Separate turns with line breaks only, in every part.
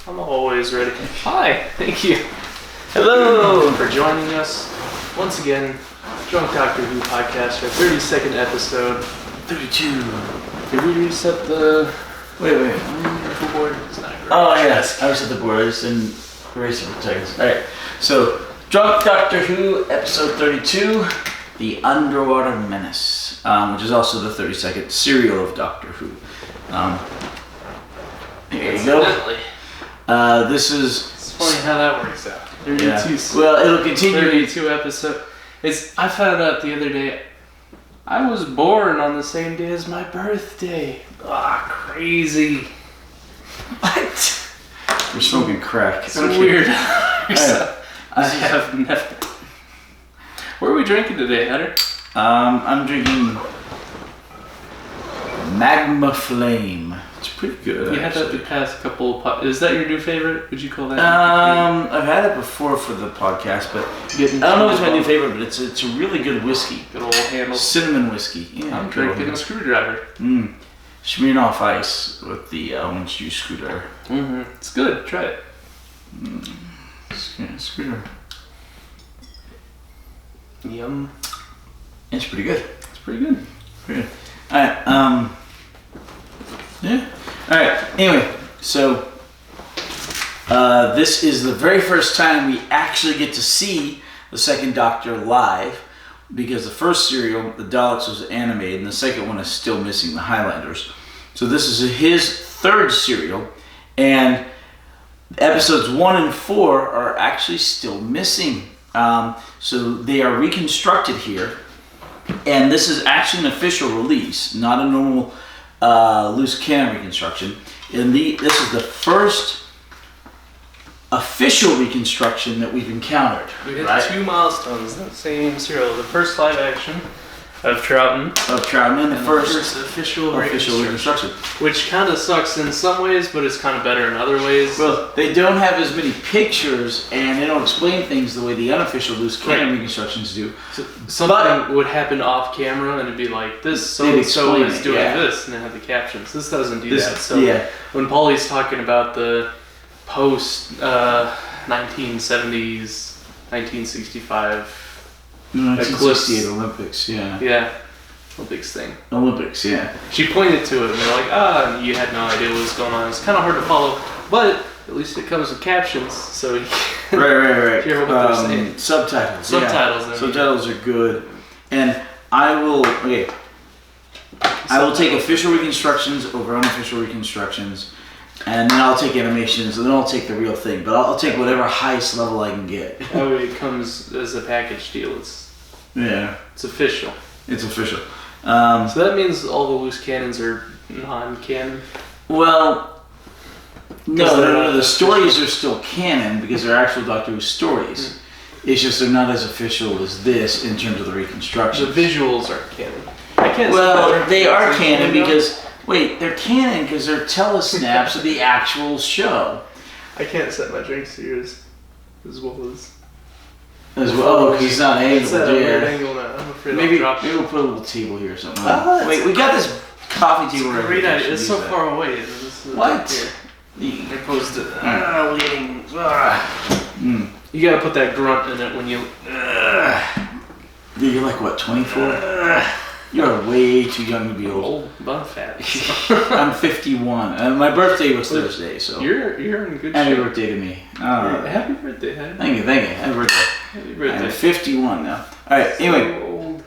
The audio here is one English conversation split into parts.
I'm always ready. Hi, thank you.
Hello!
For joining us once again. Drunk Doctor Who podcast, our 32nd episode.
32.
Did we reset the...
Wait.
Full board? It's not great.
Oh, yes. I reset the board. I just didn't erase it for seconds. Alright. So, Drunk Doctor Who, episode 32, The Underwater Menace, which is also the 32nd serial of Doctor Who. Here you go. This is...
It's funny how that works out. 32.
Yeah. Well, it'll continue.
32 episode. I found out the other day, I was born on the same day as my birthday. Crazy.
What? You're smoking crack.
It's weird. I have never. What are we drinking today, Hatter?
I'm drinking Magma Flame. It's pretty good.
You had that the past couple. Is that your new favorite? Would you call that?
I've had it before for the podcast, but I don't know if it's my new favorite. But it's a really good whiskey.
Good old handle.
Cinnamon whiskey. Yeah,
I'm drinking a screwdriver.
Smirnoff Ice with the orange juice screwdriver.
It's good. Try it.
Screwdriver.
Yum.
It's pretty good.
It's pretty good.
Pretty good. All right. Yeah. All right. Anyway, so this is the very first time we actually get to see the second Doctor live, because the first serial, the Daleks, was animated, and the second one is still missing, the Highlanders. So this is his third serial, and episodes 1 and 4 are actually still missing. So they are reconstructed here, and this is actually an official release, not a normal loose cannon reconstruction. And this is the first official reconstruction that we've encountered.
We hit 2 milestones in the same serial. The first live action of Troughton.
And the first
official
reconstruction.
Which kind of sucks in some ways, but it's kind of better in other ways.
Well, they don't have as many pictures, and they don't explain things the way the unofficial loose cannon reconstructions do.
So something would happen off camera, and ituld be like, this so-and-so is doing this, and then have the captions. This doesn't do that. So when Paulie's talking about the post 1970s, 1965
1968 Olympics,
Olympics thing.
Olympics, yeah.
She pointed to it, and they're like, and you had no idea what was going on. It's kind of hard to follow, but at least it comes with captions, so you can
right.
hear what they're saying.
Subtitles.
Subtitles
are good, and I will take official reconstructions over unofficial reconstructions, and then I'll take animations, and then I'll take the real thing. But I'll take whatever highest level I can get.
That way it comes as a package deal. It's official.
It's official.
So that means all the loose cannons are non-canon?
Well, no. The stories are still canon because they're actual Doctor Who stories. It's just they're not as official as this in terms of the reconstruction.
The visuals are canon.
They are canon because... Wait, they're canon because they're telesnaps of the actual show.
I can't set my drinks here as well as...
As well, because it's not angled.
It's at a weird angle now. I'm afraid
maybe we'll put a little table here or something. Wait, we got this coffee table right here.
Great idea. It's so far away.
What?
They're opposed to... You gotta put that grunt in it when you...
You're like, what, 24? You're way too young to be old.
But fat.
I'm 51. My birthday was Thursday, so...
You're in good shape.
Happy birthday to me.
Happy birthday, Hatter.
Thank you. Happy birthday.
Happy birthday.
I'm 51 now. Alright, anyway.
Old.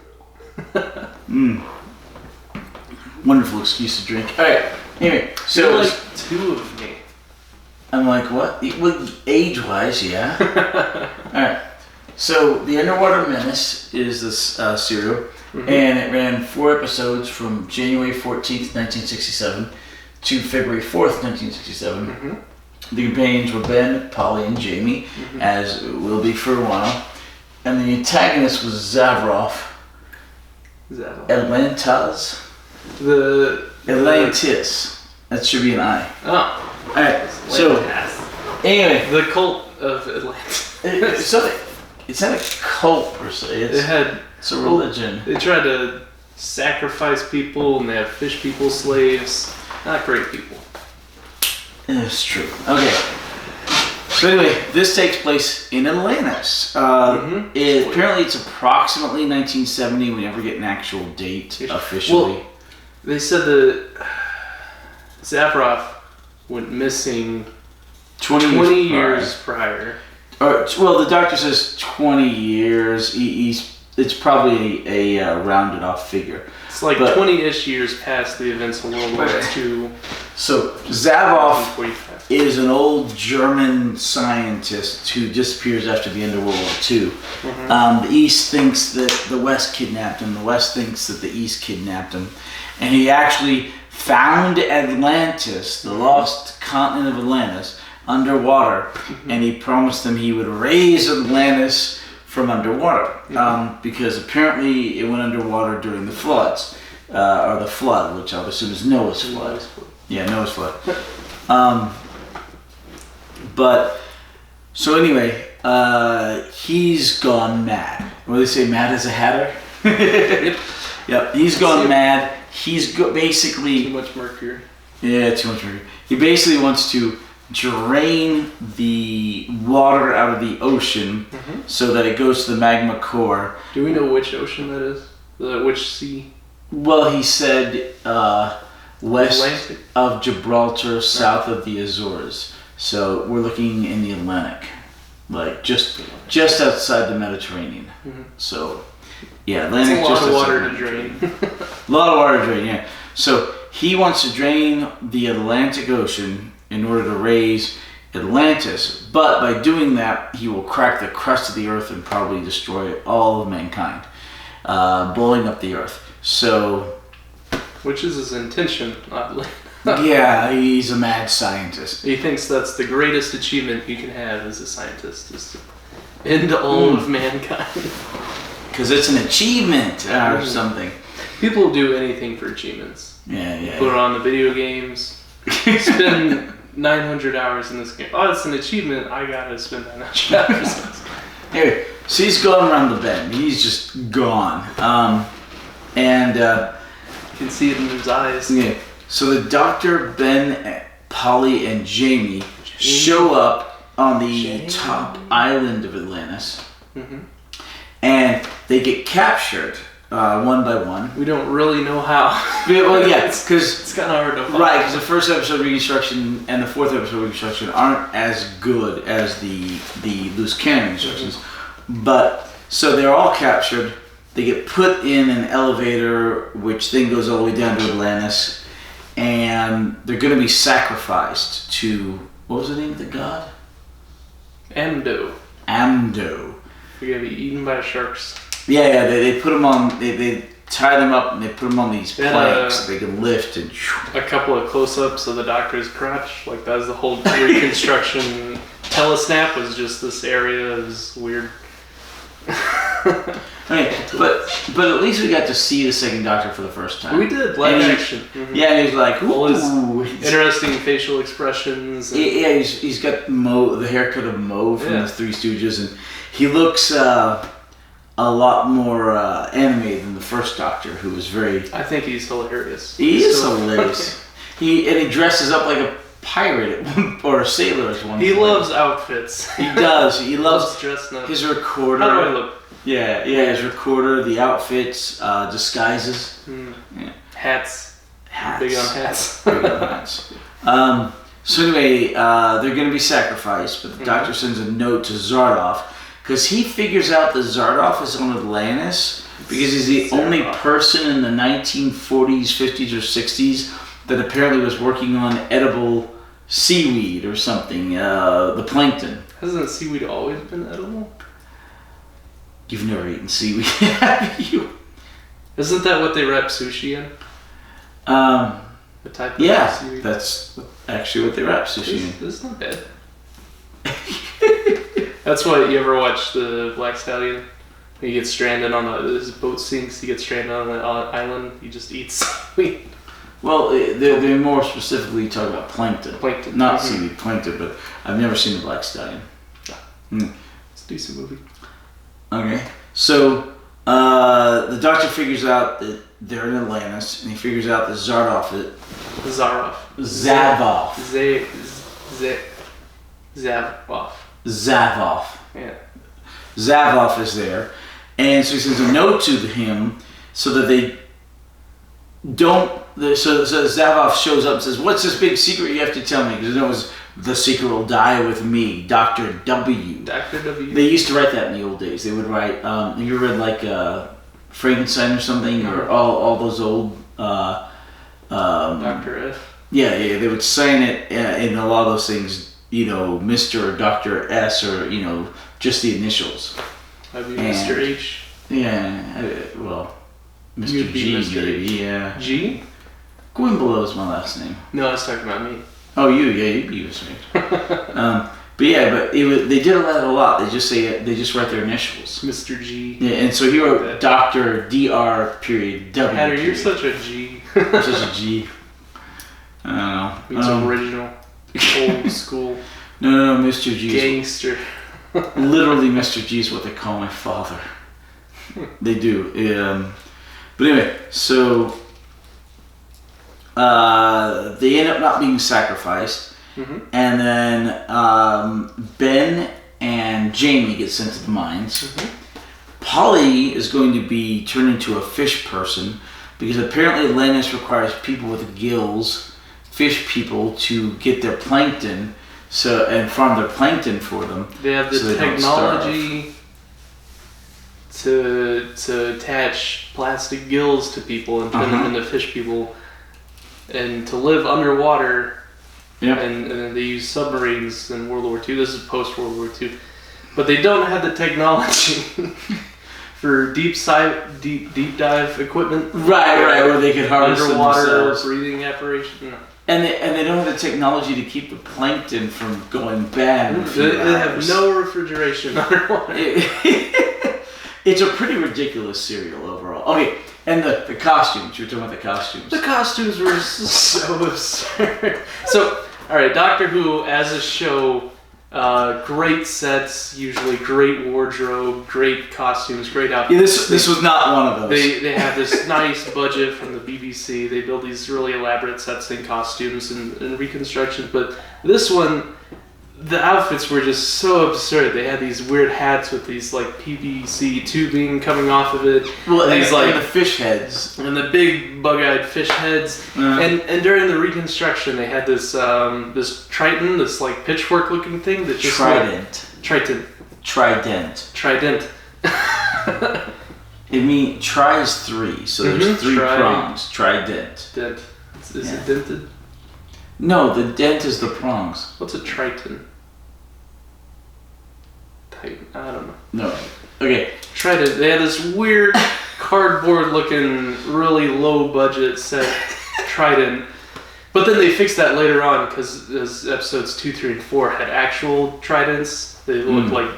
Wonderful excuse to drink. Alright, anyway. So
you're like 2 of me.
I'm like, what? Well, age-wise, yeah. Alright. So, The Underwater Menace is this serial. And it ran 4 episodes from January 14th, 1967 to February 4th, 1967. The companions were Ben, Polly, and Jamie, as it will be for a while. And the antagonist was Zavroff. Atlantis. Atlantis. That should be an I.
Oh.
Alright, so, anyway.
The cult of Atlantis.
It's not a cult per se. It's a religion.
They tried to sacrifice people, and they have fish people slaves. Not great people.
It's true. Okay. So anyway, this takes place in Atlantis. Apparently, it's approximately 1970. We never get an actual date officially.
Well, they said that Zavarov went missing 20 years prior.
Well, the doctor says 20 years. It's probably a rounded off figure.
It's like 20-ish years past the events of World War II.
So Zavarov is an old German scientist who disappears after the end of World War II. The East thinks that the West kidnapped him. The West thinks that the East kidnapped him. And he actually found Atlantis, the lost continent of Atlantis, underwater. And he promised them he would raise Atlantis from underwater. Because apparently it went underwater during the floods. Or the flood, which I would assume is Noah's flood. Yeah, Noah's flood. But, so anyway, he's gone mad. What do they say, mad as a hatter? Yep, he's gone mad. He's basically...
Too much mercury.
Yeah, too much mercury. He basically wants to drain the water out of the ocean so that it goes to the magma core.
Do we know which ocean that is? Which sea?
Well, he said west Atlantic? Of Gibraltar, south of the Azores. So we're looking in the Atlantic, like just outside the Mediterranean. So yeah, Atlantic.
It's a lot of water to drain.
A lot of water to drain. Yeah. So he wants to drain the Atlantic Ocean in order to raise Atlantis, but by doing that, he will crack the crust of the Earth and probably destroy all of mankind, blowing up the Earth. So,
which is his intention, oddly.
Yeah, he's a mad scientist.
He thinks that's the greatest achievement you can have as a scientist, is to end all of mankind.
Because it's an achievement or something.
People do anything for achievements.
Yeah.
Put it on the video games. Spend 900 hours in this game. Oh, it's an achievement. I gotta spend 900 hours in this game.
Anyway, so he's going around the bend. He's just gone. You
can see it in his eyes.
Yeah. So the Dr. Ben, Polly, and Jamie show up on the top island of Atlantis. And they get captured one by one.
We don't really know how.
Well, yeah, because
it's kind of hard to find.
Right, because the first episode of Reconstruction and the fourth episode of Reconstruction aren't as good as the loose cannon instructions. But so they're all captured. They get put in an elevator, which then goes all the way down to Atlantis, and they're going to be sacrificed to, what was the name of the god?
Amdo. They're going to be eaten by sharks.
Yeah, they put them on, they tie them up and they put them on these planks so they can lift and...
A couple of close-ups of the Doctor's crotch, like that was the whole Reconstruction. Telesnap was just this area, it was weird.
Okay, but at least we got to see the second Doctor for the first time.
We did, live action.
Yeah, and he's like,
all his interesting facial expressions.
Yeah, he's got the haircut of Moe from the Three Stooges, and he looks a lot more animated than the first Doctor, who was very...
I think he's hilarious.
He is hilarious. He dresses up like a pirate or a sailor at one point.
He loves outfits.
He does. He loves
dressing up.
His recorder.
How do I look?
Yeah, his recorder, the outfits, disguises. Yeah.
Hats. Big on hats.
Big on hats. So anyway, they're going to be sacrificed, but the Doctor sends a note to Zardoz because he figures out that Zardoz is on Atlantis because he's the only person in the 1940s, 50s, or 60s that apparently was working on edible seaweed or something, the plankton.
Hasn't seaweed always been edible?
You've never eaten seaweed, have you?
Isn't that what they wrap sushi in? The type of seaweed?
That's actually what they wrap sushi in.
This is not bad. That's why you ever watch the Black Stallion? He gets stranded on his boat sinks, he gets stranded on the island, he just eats seaweed.
Well, they're more specifically talking about plankton.
Plankton.
Not seaweed, plankton, but I've never seen the Black Stallion.
It's a decent movie.
Okay, so the Doctor figures out that they're in Atlantis, and he figures out that Zavov.
Zavoff.
Yeah. Zavoff is there. And so he sends a note to him so that they don't... So Zavoff shows up and says, what's this big secret you have to tell me? Because it was, the secret will die with me, Dr. W.
Dr. W.
They used to write that in the old days. They would write, have you read like Frankenstein or something? Or all those old...
Dr. F.
Yeah, they would sign it in a lot of those things, Mr. or Dr. S or, just the initials.
I'd be Mr. H.
Yeah, well, Mr.
You'd be
G,
Mr.
maybe, yeah.
G?
Going below is my last name.
No, I was talking about me.
Oh, you'd be Mr. H. They did that a lot. They just write their initials.
Mr. G.
Yeah, and so he wrote Dr. Dr. period W.
Hatter, you're such a G.
I'm such a G. I don't know.
It's original. Old school.
No, Mr. G.
Gangster.
Literally, Mr. G is what they call my father. They do. But anyway, so they end up not being sacrificed, and then Ben and Jamie get sent to the mines. Polly is going to be turned into a fish person because apparently Atlantis requires people with gills, fish people, to get their plankton. And farm their plankton for them.
They have the technology to attach plastic gills to people and turn them into fish people, and to live underwater.
Yeah.
And they use submarines in World War II. This is post World War II, but they don't have the technology for deep dive equipment.
Right, where they could harvest
underwater breathing apparatus. No.
And they don't have the technology to keep the plankton from going bad.
They have no refrigeration underwater.
It's a pretty ridiculous cereal overall. Okay, and the costumes. You were talking about the costumes.
The costumes were so absurd. So, all right, Doctor Who as a show, great sets, usually great wardrobe, great costumes, great outfits.
Yeah, this was not one of those.
They have this nice budget from the BBC. They build these really elaborate sets and costumes and reconstructions. But this one, the outfits were just so absurd. They had these weird hats with these like PVC tubing coming off of it.
Well, and these like the fish heads
and the big bug-eyed fish heads. And during the reconstruction, they had this this Triton, this like pitchfork-looking thing that just
Trident. It means tri is 3, so there's 3 prongs. Trident.
Dent. Is it dented?
No, the dent is the prongs.
What's a Triton? Titan. I don't know.
No. Okay.
Trident. They had this weird cardboard-looking, really low-budget set Trident. But then they fixed that later on because as episodes 2, 3, and 4 had actual tridents. They looked like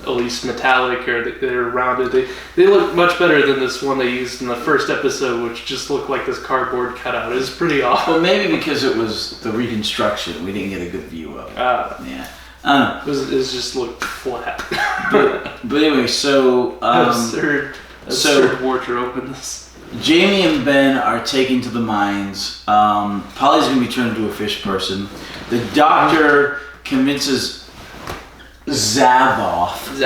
at least metallic, or they're rounded. They look much better than this one they used in the first episode, which just looked like this cardboard cutout. It was pretty awful.
Well, maybe because it was the reconstruction, we didn't get a good view of it. Yeah.
It just looked flat.
but anyway, so
absurd wardrobe in this.
Jamie and Ben are taken to the mines. Polly's going to be turned into a fish person. The doctor convinces Zavoff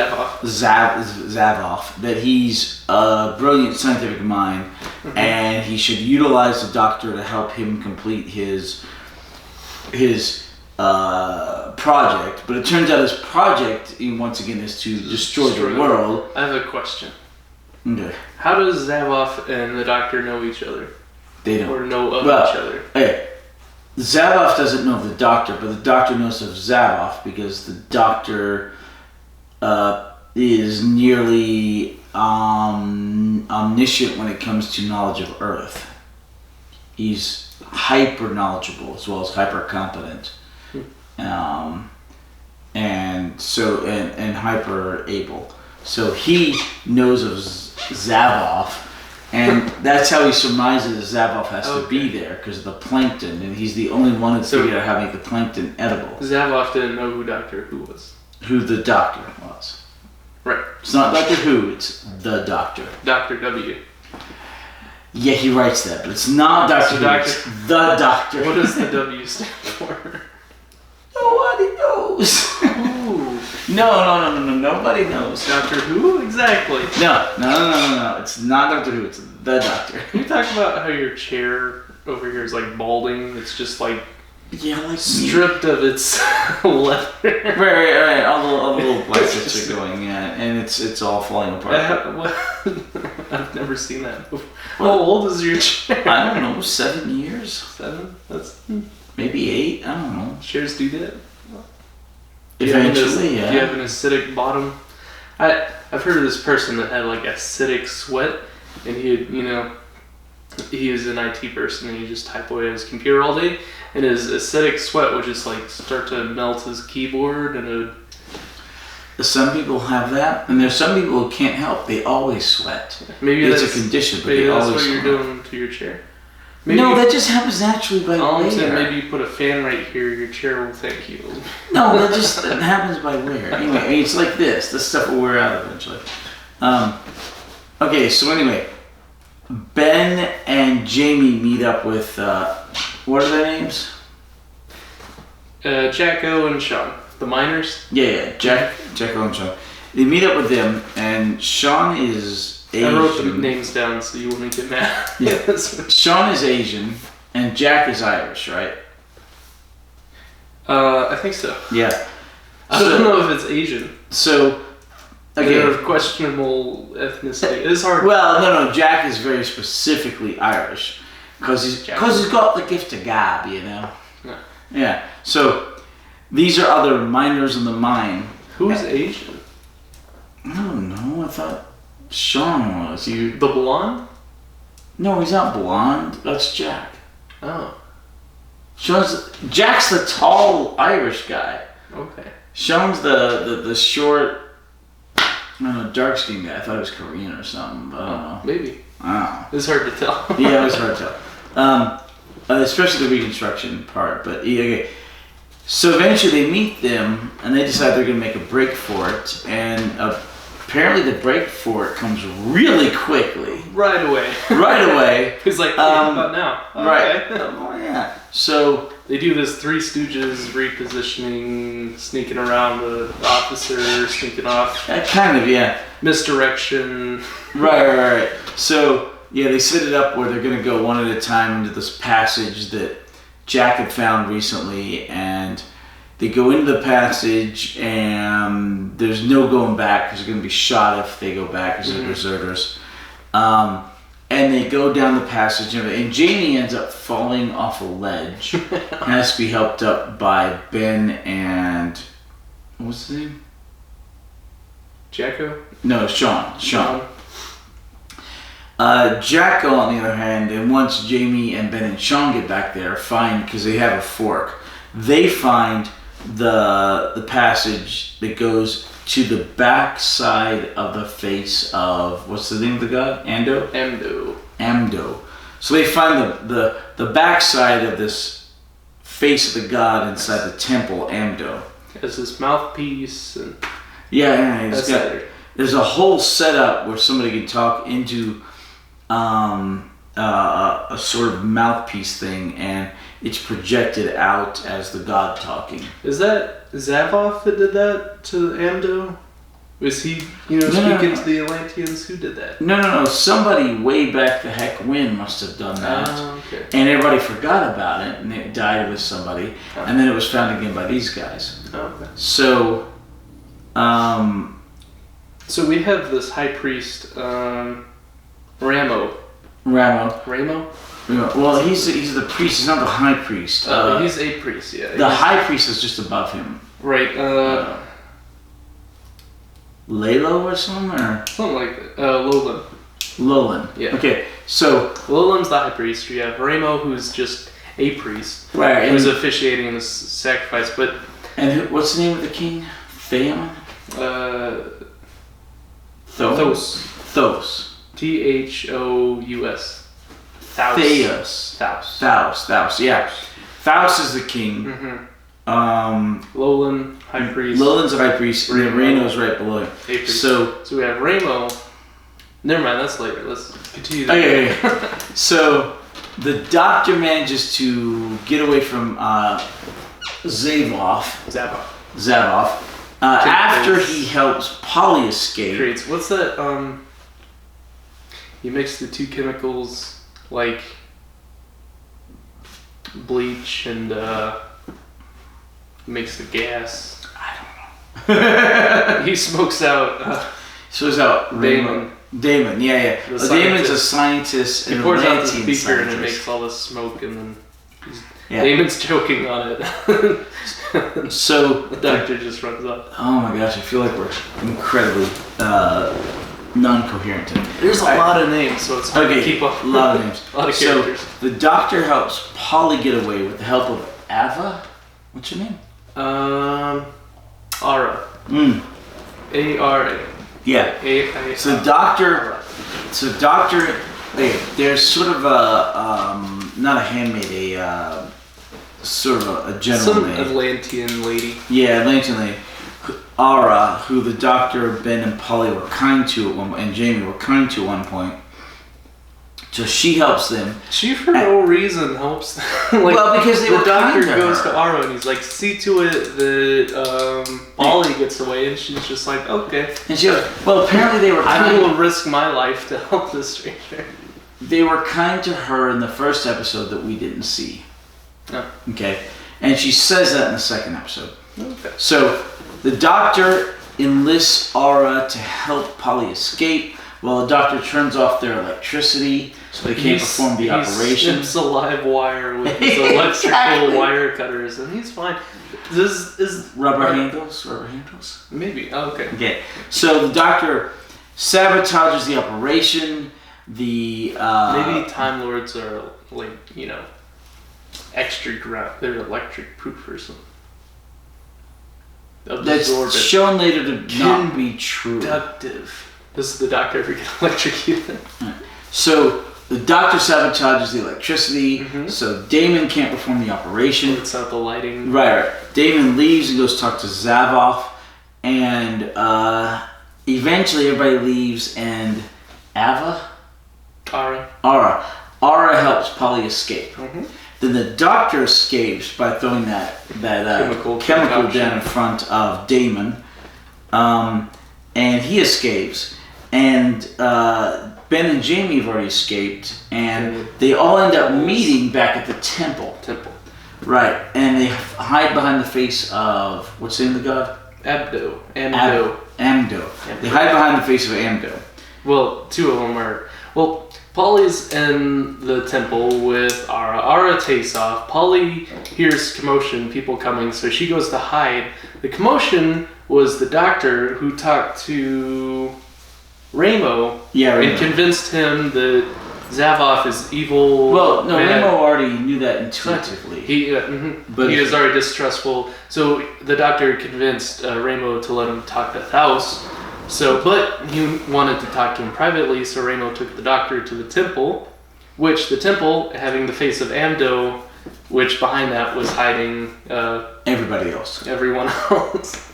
that he's a brilliant scientific mind, and he should utilize the doctor to help him complete his project. But it turns out his project, once again, is to destroy the world.
I have a question.
Okay.
How does Zavoff and the doctor know each other?
They don't.
Or know of each other?
Okay. Zavoff doesn't know of the doctor, but the doctor knows of Zavoff because the doctor is nearly omniscient when it comes to knowledge of Earth. He's hyper knowledgeable as well as hyper competent, and hyper able. So he knows of Zavoff. And that's how he surmises Zavoff has to be there, because of the plankton, and he's the only one who figured out how to make the plankton edible.
Zavoff didn't know who Doctor Who was.
Who the doctor was.
Right.
It's not Doctor Who, it's the doctor.
Dr. W.
Yeah, he writes that, but it's not Doctor Who, it's the doctor.
What does the W stand for?
Nobody knows.
Ooh.
No. Nobody knows.
Doctor Who? Exactly.
No. It's not Doctor Who. It's the Doctor.
Can you talk about how your chair over here is like balding? It's just like stripped of its leather.
Right. All the little black bits are going, and it's all falling apart.
I've never seen that before. How old is your chair?
I don't know, 7 years?
7? That's
maybe 8. I don't know.
Chairs do that.
Eventually,
Do you have an acidic bottom? I've heard of this person that had like acidic sweat, and he was an IT person, and he just type away on his computer all day, and his acidic sweat would just like start to melt his keyboard, and it would...
Some people have that, and there's some people who can't help. They always sweat.
Maybe
it's a condition, but
maybe
they
that's
always
what you're
sweat.
doing to your chair.
No, that just happens naturally by
I'm
wear.
saying maybe you put a fan right here, your chair will thank you.
No, that happens by wear. Anyway, it's like this. This stuff will wear out eventually. Okay, so anyway, Ben and Jamie meet up with, what are their names?
Jacko and Sean, the miners.
Yeah, Jacko and Sean. They meet up with them, and Sean is Asian.
I wrote the names down so you wouldn't get mad.
Yeah. Sean is Asian, and Jack is Irish, right?
I think so.
Yeah.
I don't know if it's Asian.
So,
They're of questionable ethnicity. It's hard.
Well, no. Jack is very specifically Irish because he's got the gift of gab, you know. Yeah. So these are other miners in the mine.
Who's Asian?
I don't know. I thought Sean was.
The blonde?
No, he's not blonde. That's Jack.
Oh.
Jack's the tall Irish guy.
Okay.
Sean's the short, I don't know, dark skinned guy. I thought he was Korean or something, but I don't know.
Maybe.
I don't know.
It's hard to tell.
Yeah, it was hard to tell. Especially the reconstruction part. But okay. So eventually they meet them and they decide they're going to make a break for it. And apparently the break for it comes really quickly.
Right away.
Right away.
He's like, how about now? Oh,
right.
Okay.
Oh, yeah. So
they do this Three Stooges repositioning, sneaking around the officer, sneaking off.
Kind of, yeah.
Misdirection.
Right. So, yeah, they set it up where they're going to go one at a time into this passage that Jack had found recently, and they go into the passage, and there's no going back because they're going to be shot if they go back because they're deserters. And they go down the passage, and Jamie ends up falling off a ledge. Has to be helped up by Ben and... what's his name?
Jacko?
No, Sean. Jacko, on the other hand, and once Jamie and Ben and Sean get back there, find, because they have a fork, they find the passage that goes to the back side of the face of, what's the name of the god? Amdo. So they find the back side of this face of the god inside the temple, Amdo.
As his mouthpiece. And
yeah, there's a whole setup where somebody can talk into a sort of mouthpiece thing, and it's projected out as the god talking.
Is that Zavoth that did that to Amdo? Was he, speaking to the Atlanteans? Who did that?
No. Somebody way back the heck when must have done that.
Okay.
And everybody forgot about it, and it died with somebody, and then it was found again by these guys.
Okay.
So,
so we have this high priest, Ramo.
Well, he's the priest. He's not the high priest.
He's a priest. Yeah.
The high priest is just above him.
Right.
Lalo or something, or
something like that.
Lolan.
Yeah.
Okay. So
Lolan's the high priest. You have Ramo, who's just a priest,
right,
who's officiating this sacrifice. But
what's the name of the king? Theon.
Thos. Thous.
Theos. Yeah. Thous is the king.
Mm-hmm.
Lolan,
high priest.
Lolan's the high priest, and then Reno's right below him. So
we have Ramo. Never mind, that's later. Let's continue.
Okay. So the doctor manages to get away from Zavoff.
Zavoff.
After he helps Polly escape.
Creates, what's that? You mix the two chemicals like bleach and makes the gas.
I don't know.
He smokes out.
Damon. Damon, yeah. Damon's a scientist.
He pours out the beaker and it makes all this smoke, and then Damon's choking on it.
So
the doctor just runs up.
Oh my gosh, I feel like we're incredibly non-coherent.
There's a lot of names, so it's hard to keep up.
A lot of names.
A lot of characters.
So the doctor helps Polly get away with the help of Ava. What's your name?
Ara. A-R-A.
Yeah. So Doctor, there's sort of a not a handmaid, sort of a general
some
maid.
Atlantean lady.
Yeah, Atlantean lady. Ara, who the Doctor, Ben, and Polly were kind to at one point, and Jamie were kind to at one point. So she helps them.
She for no reason helps them.
Because the
doctor goes to Ara and he's like, see to it that Polly gets away, and she's just like, okay.
And she goes, well, apparently they were
I will risk my life to help this stranger.
They were kind to her in the first episode that we didn't see.
Oh.
Okay? And she says that in the second episode.
Okay.
So the doctor enlists Ara to help Polly escape. Well, the doctor turns off their electricity so they can't perform the operation.
He snips a live wire with his electrical wire cutters, and he's fine. This is
rubber handles. Rubber handles.
Maybe. Oh, okay.
Okay. So the doctor sabotages the operation. The
maybe Time Lords are extra ground. They're electric proof or something.
That's shown later to not be true.
Conductive. Does the doctor ever get electrocuted?
Right. So the doctor sabotages the electricity, so Damon can't perform the operation.
It's not the lighting.
Right. Damon leaves and goes talk to Zavoff, and eventually everybody leaves, and Ara helps Polly escape. Then the doctor escapes by throwing that chemical down in front of Damon, and he escapes. And Ben and Jamie have already escaped, and they all end up meeting back at the temple. Right, and they hide behind the face of, what's the name of the god?
Amdo.
They hide behind the face of Amdo.
Well, two of them are. Well, Polly's in the temple with Ara. Ara takes off. Polly hears commotion, people coming, so she goes to hide. The commotion was the doctor who talked to Ramo and convinced him that Zavoff is evil.
Well, no, Ramo already knew that intuitively.
He was already distrustful. So the doctor convinced Ramo to let him talk to Thaus. But he wanted to talk to him privately, so Ramo took the doctor to the temple, which the temple, having the face of Amdo, which behind that was hiding
everybody else.
Everyone else.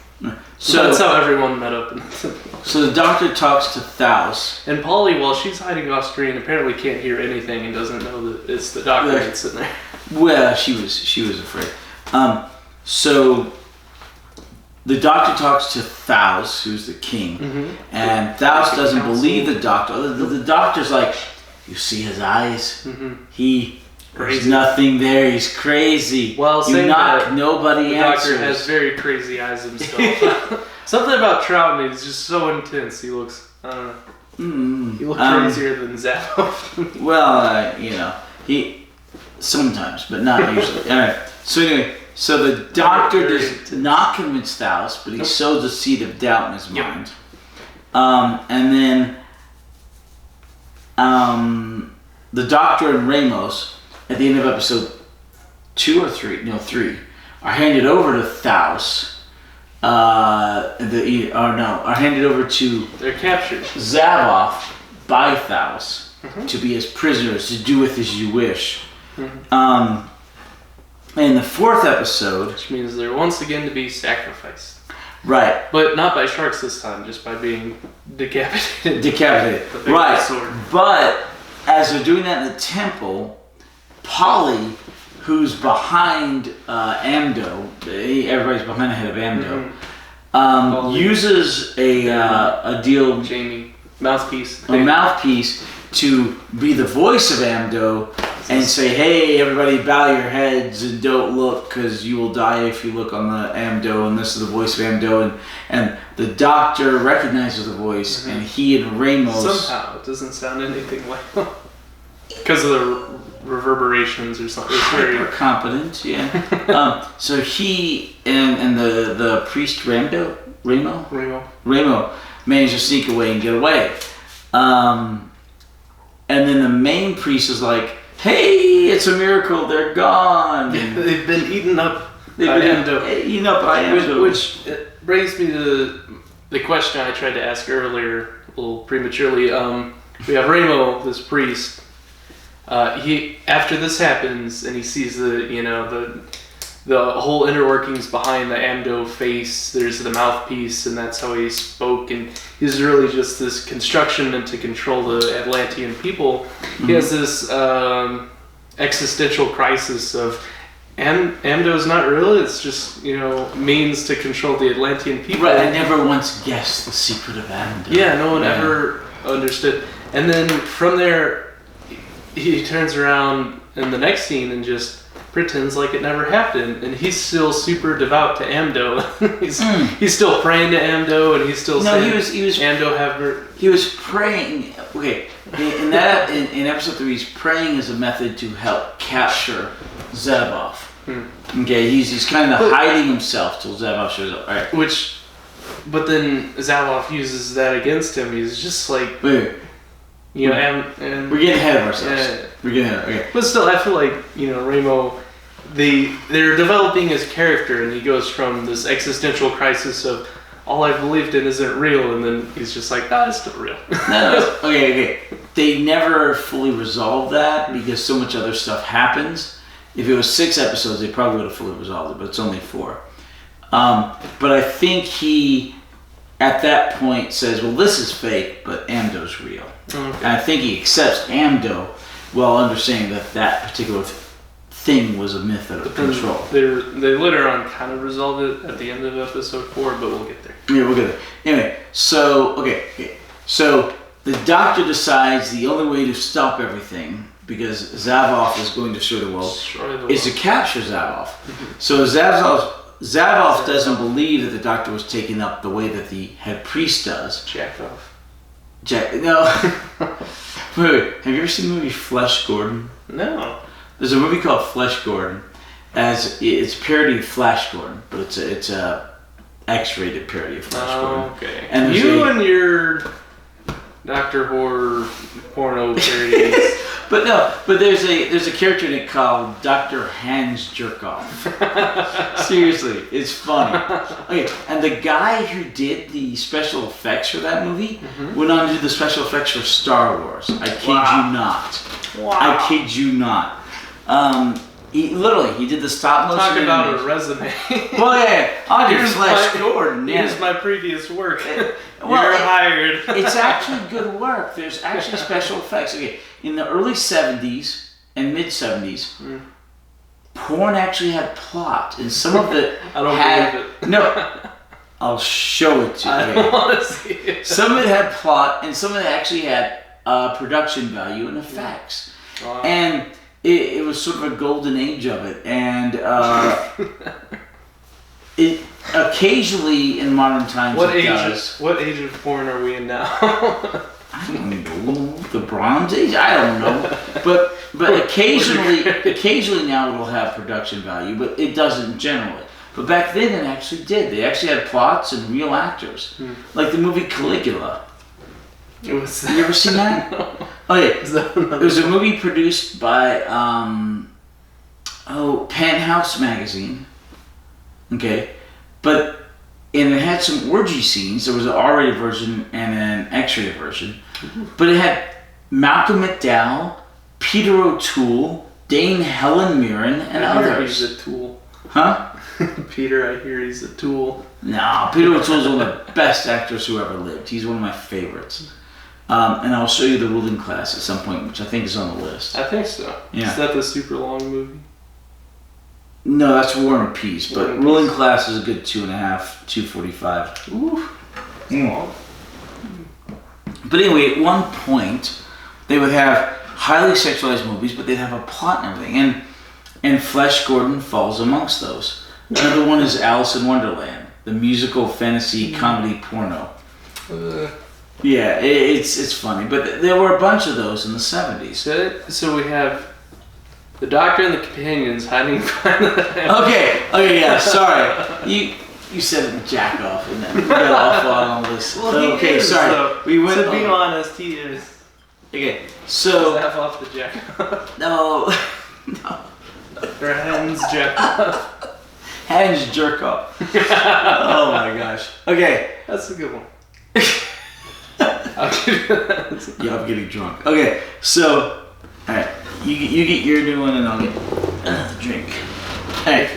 So
that's how everyone met up in the temple.
So the doctor talks to Thaus.
And Polly, while she's hiding off screen, apparently can't hear anything and doesn't know that it's the doctor that's in there.
Well, she was afraid. So the doctor talks to Thaus, who's the king, and Thaus doesn't believe the doctor. The doctor's like, you see his eyes? There's nothing there. He's crazy.
Well,
you knock, nobody
the
answers.
The doctor has very crazy eyes himself. Something about Troutman is just so intense. He looks, I don't know. He looks crazier than Zavoff.
Well, he sometimes, but not usually. All right. So anyway, the doctor does not convince Thaus, but he sows a seed of doubt in his mind. And then the doctor and Ramos, at the end of episode 2 or 3, no 3, are handed over to Thaus. Are handed over to.
They're captured.
Zavoff by Thaus to be his prisoners, to do with as you wish. In the 4th episode,
which means they're once again to be sacrificed.
Right.
But not by sharks this time, just by being
decapitated. Right. But as they're doing that in the temple, Polly, who's behind Amdo. Everybody's behind the head of Amdo. Uses a deal,
Jamie mouthpiece,
a mouthpiece to be the voice of Amdo and say, "Hey, everybody, bow your heads and don't look, because you will die if you look on the Amdo. And this is the voice of Amdo." And the doctor recognizes the voice, and he and Ramos
somehow it doesn't sound anything like because of the reverberations or something. It's very
competent, yeah. So he and the priest Ramo managed to sneak away and get away. And then the main priest is like, "Hey, it's a miracle, they're gone."
They've been eaten up.
Eaten up by Amdo.
Which brings me to the question I tried to ask earlier, a little prematurely. We have Ramo, this priest. He after this happens and he sees the whole inner workings behind the Amdo face. There's the mouthpiece, and that's how he spoke. And he's really just this construction meant to control the Atlantean people. He has this existential crisis of Amdo's not real. It's just means to control the Atlantean people.
Right. I never once guessed the secret of Amdo.
Yeah, no one ever understood. And then from there, he turns around in the next scene and just pretends like it never happened, and he's still super devout to Amdo. He's still praying to Amdo, and he's still saying,
he was
Amdo have her.
He was praying. Okay, in episode 3, he's praying as a method to help capture Zeboff. Okay, he's kind of hiding himself till Zeboff shows up. All right.
But then Zeboff uses that against him. He's just like,
wait. And we're getting ahead of ourselves.
Yeah.
We're getting ahead. Okay.
But still, I feel like Ramo, they're developing his character, and he goes from this existential crisis of all I believed in isn't real, and then he's just like, it's still real.
No. Okay. They never fully resolve that because so much other stuff happens. If it was 6 episodes, they probably would have fully resolved it, but it's only 4. But I think he, at that point, says, well, this is fake, but Amdo's real. Okay. And I think he accepts Amdo while understanding that particular thing was a myth of control.
They later on kind of resolve it at the end of episode 4, but we'll get there.
Yeah, we'll get there. Anyway, so the doctor decides the only way to stop everything, because Zeboff is going to destroy the world, is to capture Zeboff. So Zeboff doesn't believe that the doctor was taken up the way that the head priest does. No. Wait. Have you ever seen the movie Flesh Gordon?
No.
There's a movie called Flesh Gordon. It's a parody of Flash Gordon, but it's a X-rated parody of Flash Gordon.
Okay. And and your Dr. Horror porno parodies.
But there's a character in it called Dr. Hans Jerkoff. Seriously, it's funny. Okay, and the guy who did the special effects for that movie went on to do the special effects for Star Wars. I kid you not.
Wow.
I kid you not. He did the stop motion.
Talk about a resume.
Well, yeah, I did Flash Gordon.
Here's my previous work.
You're
hired.
It's actually good work. There's actually special effects. Okay, in the early 70s and mid 70s, porn actually had plot, and some of it
I don't believe it.
No, I'll show it to you.
I don't want to see it.
Some of it had plot, and some of it actually had production value and effects. Wow. And it was sort of a golden age of it, and it occasionally in modern times.
What age of porn are we in now?
I don't know, the Bronze Age. I don't know, but occasionally now it will have production value, but it doesn't generally. But back then it actually did. They actually had plots and real actors, like the movie Caligula. You ever seen that?
No.
Oh yeah, it was a movie produced by Penthouse magazine. Okay, and it had some orgy scenes. There was an R-rated version and an X-rated version, but it had Malcolm McDowell, Peter O'Toole, Dame Helen Mirren, and others.
He's a tool.
Huh?
Peter, I hear he's a tool.
No, Peter O'Toole's one of the best actors who ever lived. He's one of my favorites. And I'll show you The Ruling Class at some point, which I think is on the list.
I think so.
Yeah.
Is that the super long movie?
No, that's War and Peace. But
War and
Ruling
Peace.
Class is a good 2.5, 245.
Ooh.
But anyway, at one point, they would have highly sexualized movies, but they'd have a plot and everything. And Flash Gordon falls amongst those. Another one is Alice in Wonderland, the musical fantasy comedy porno. Yeah, it's funny. But there were a bunch of those in the 70s.
So we have the Doctor and the companions hiding behind the...
Okay, yeah, sorry. You said jack off and then we got off on all this.
Well,
okay, sorry.
So,
we went
to be honest, he is.
Okay, so...
Half off the jack.
No.
Or hands jack off.
Hands jerk off. Oh my gosh. Okay.
That's a good one. I'll give you that.
Yeah, I'm getting drunk. Okay, so... Alright, you get your new one and I'll get another drink. Alright.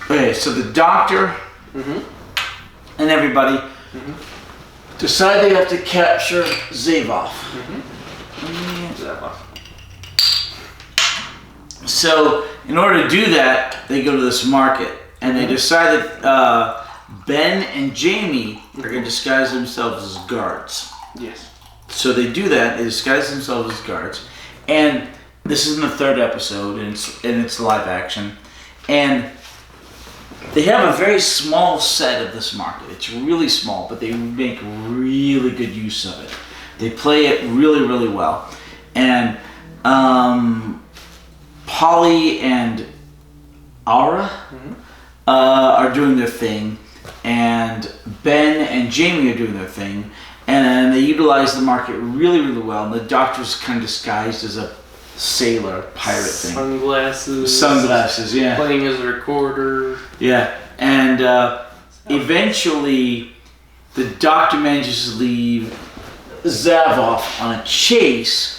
Okay, so the Doctor and everybody decide they have to capture Zavoff. So, in order to do that, they go to this market and they decide that Ben and Jamie are going to disguise themselves as guards.
Yes.
So they do that, they disguise themselves as guards, and this is in the third episode, and it's live action, and they have a very small set of this market. It's really small, but they make really good use of it. They play it really, really well. And Polly and Aura are doing their thing, and Ben and Jamie are doing their thing, and they utilize the market really, really well. And the Doctor's kind of disguised as a sailor pirate thing. Sunglasses, yeah.
Playing as a recorder.
Yeah, and eventually the Doctor manages to leave Zavoff on a chase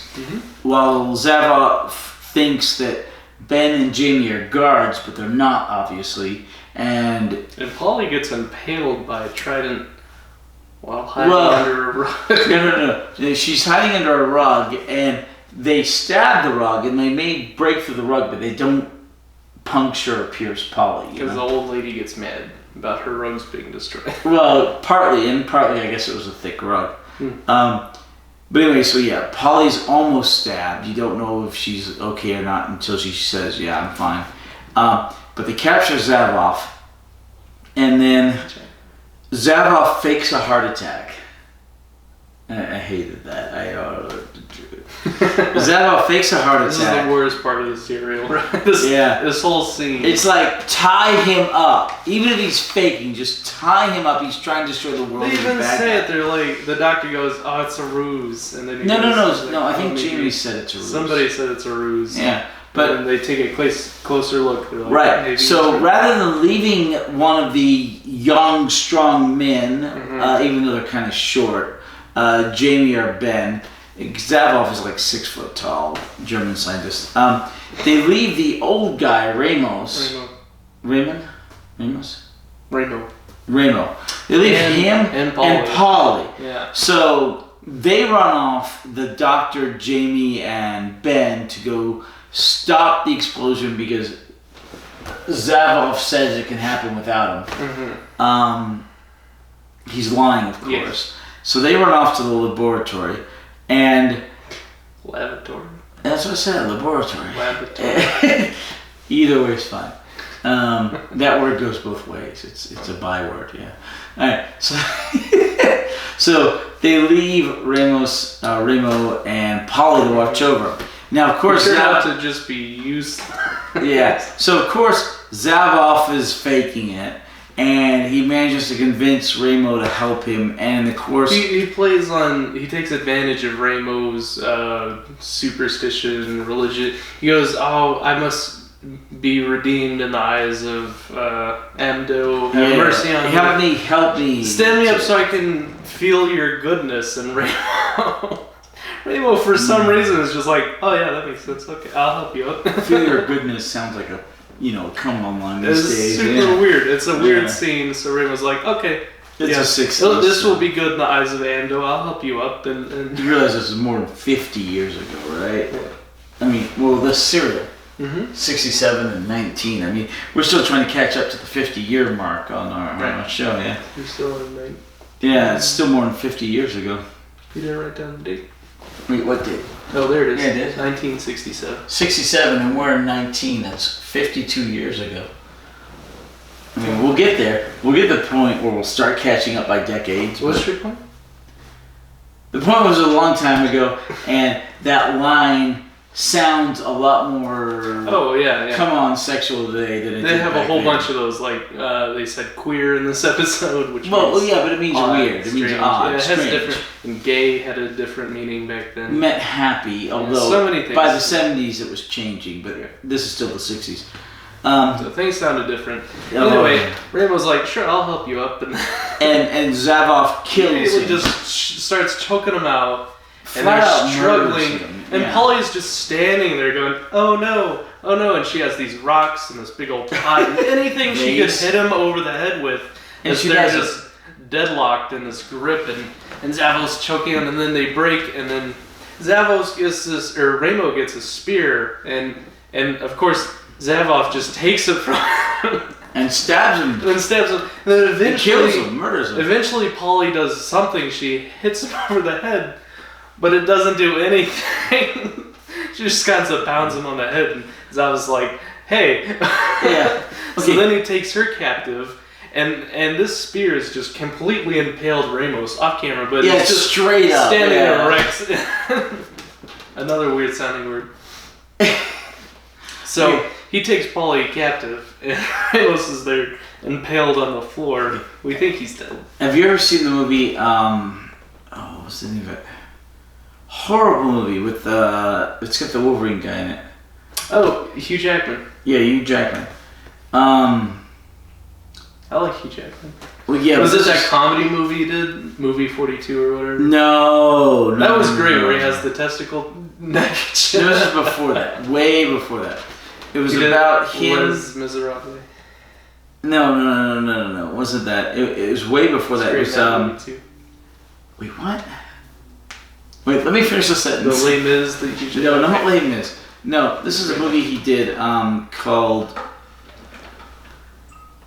while Zavoff thinks that Ben and Jamie are guards, but they're not, obviously. And
Polly gets impaled by a trident while hiding under a rug.
No. She's hiding under a rug, and they stab the rug, and they may break through the rug, but they don't puncture or pierce Polly.
Because the old lady gets mad about her rugs being destroyed.
Well, partly I guess it was a thick rug. But anyway, so yeah, Polly's almost stabbed. You don't know if she's okay or not until she says, yeah, I'm fine. But they capture Zavoff, and then Zavoff fakes a heart attack. I hated that. Zavoff fakes a heart attack.
This is the worst part of the serial, right? This whole scene.
It's like, tie him up. Even if he's faking, just tie him up. He's trying to destroy the world.
They even say it. They're like, the Doctor goes, "Oh, it's a ruse," and then he
No.
Like,
I think Jamie said it's a ruse.
Somebody said it's a ruse.
Yeah,
but then they take a closer look. Like,
right. So rather than leaving one of the young, strong men, even though they're kind of short, Jamie or Ben. Zavoff is like 6 foot tall, German scientist. They leave the old guy, Ramos. Raymond? Ramos?
Ramo.
They leave him and Polly.
Yeah.
So they run off, the Doctor, Jamie, and Ben, to go stop the explosion because Zavoff says it can happen without him. He's lying, of course.
Yes.
So they run off to the laboratory. And
laboratory.
That's what I said, laboratory.
Laboratory.
Either way is fine. That word goes both ways. It's a byword, yeah. Alright, so they leave Remo and Polly to watch over. Now, of course,
turned out to just be useless.
Yeah. So of course, Zavoff is faking it. And he manages to convince Ramo to help him, and of course...
He takes advantage of Ramo's superstition and religion. He goes, "Oh, I must be redeemed in the eyes of Amdo. Have mercy on me.
Help me.
Stand me up so I can feel your goodness." And Ramo, for some reason, is just like, "Oh yeah, that makes sense. Okay, I'll help you out."
Feel your goodness sounds like a... come online these days.
It's super weird. It's a weird scene. So Ray was like, "Okay,
it's a 60s.
This will be good in the eyes of Ando. I'll help you up." And
you realize this is more than 50 years ago, right? Yeah. I mean, well, the serial. 67 and 19. I mean, we're still trying to catch up to the 50-year mark on our show. Yeah.
You're still in 9.
Yeah, it's still more than 50 years ago.
You didn't write down the date.
Wait, what date?
Oh, there it is.
Yeah, it is.
1967.
67, and we're in 19. That's 52 years ago. I mean, we'll get there. We'll get to the point where we'll start catching up by decades.
What's your point?
The point was a long time ago, and that line sounds a lot more come on sexual today than it did
They have a whole
then.
bunch of those, like they said queer in this episode, which
well, yeah, but it means
odd,
weird. It means odd,
it has
strange.
different, and gay had a different meaning back then.
Meant happy, although
so many things.
by the 70s it was changing, but this is still the 60s.
So things sounded different. Anyway, Rainbow's like, sure, I'll help you up, and
Zavoff kills him.
just starts choking him out, and
Flat
they're
out
struggling.
murders him,
And
yeah.
Polly's just standing there going, oh no, and she has these rocks and this big old pot, and anything she could hit him over the head with,
and
they're just deadlocked in this grip, and Zavo's choking him, and then they break, and then Zavos gets this, or Rainbow gets a spear, and of course Zavoff just takes it from him.
And stabs him.
And stabs him. And then eventually,
kills him, murders him.
Eventually Polly does something, she hits him over the head, but it doesn't do anything. She just kind of pounds him on the head, and Zavoff's like, hey.
Yeah. Okay.
So then he takes her captive, and this spear is just completely impaled Ramos off camera, but it's just
straight up.
standing erect. Another weird sounding word. So he takes Polly captive, and Ramos is there impaled on the floor. We think he's dead.
Have you ever seen the movie, what's the name of it? Horrible movie with, it's got the Wolverine guy in it.
Oh, Hugh Jackman.
Yeah, Hugh Jackman.
I like Hugh Jackman.
Well, yeah,
was it that comedy movie he did? Movie 42 or whatever?
No.
That was great, where he has the testicle neck.
It was before that. Way before that. It was about him.
Les Miserables.
No. It wasn't that. It was way before that. It was, wait, what? Wait, let me finish the sentence.
The Les Mis that you just...
No, not Les Mis. No, this is a movie he did, called...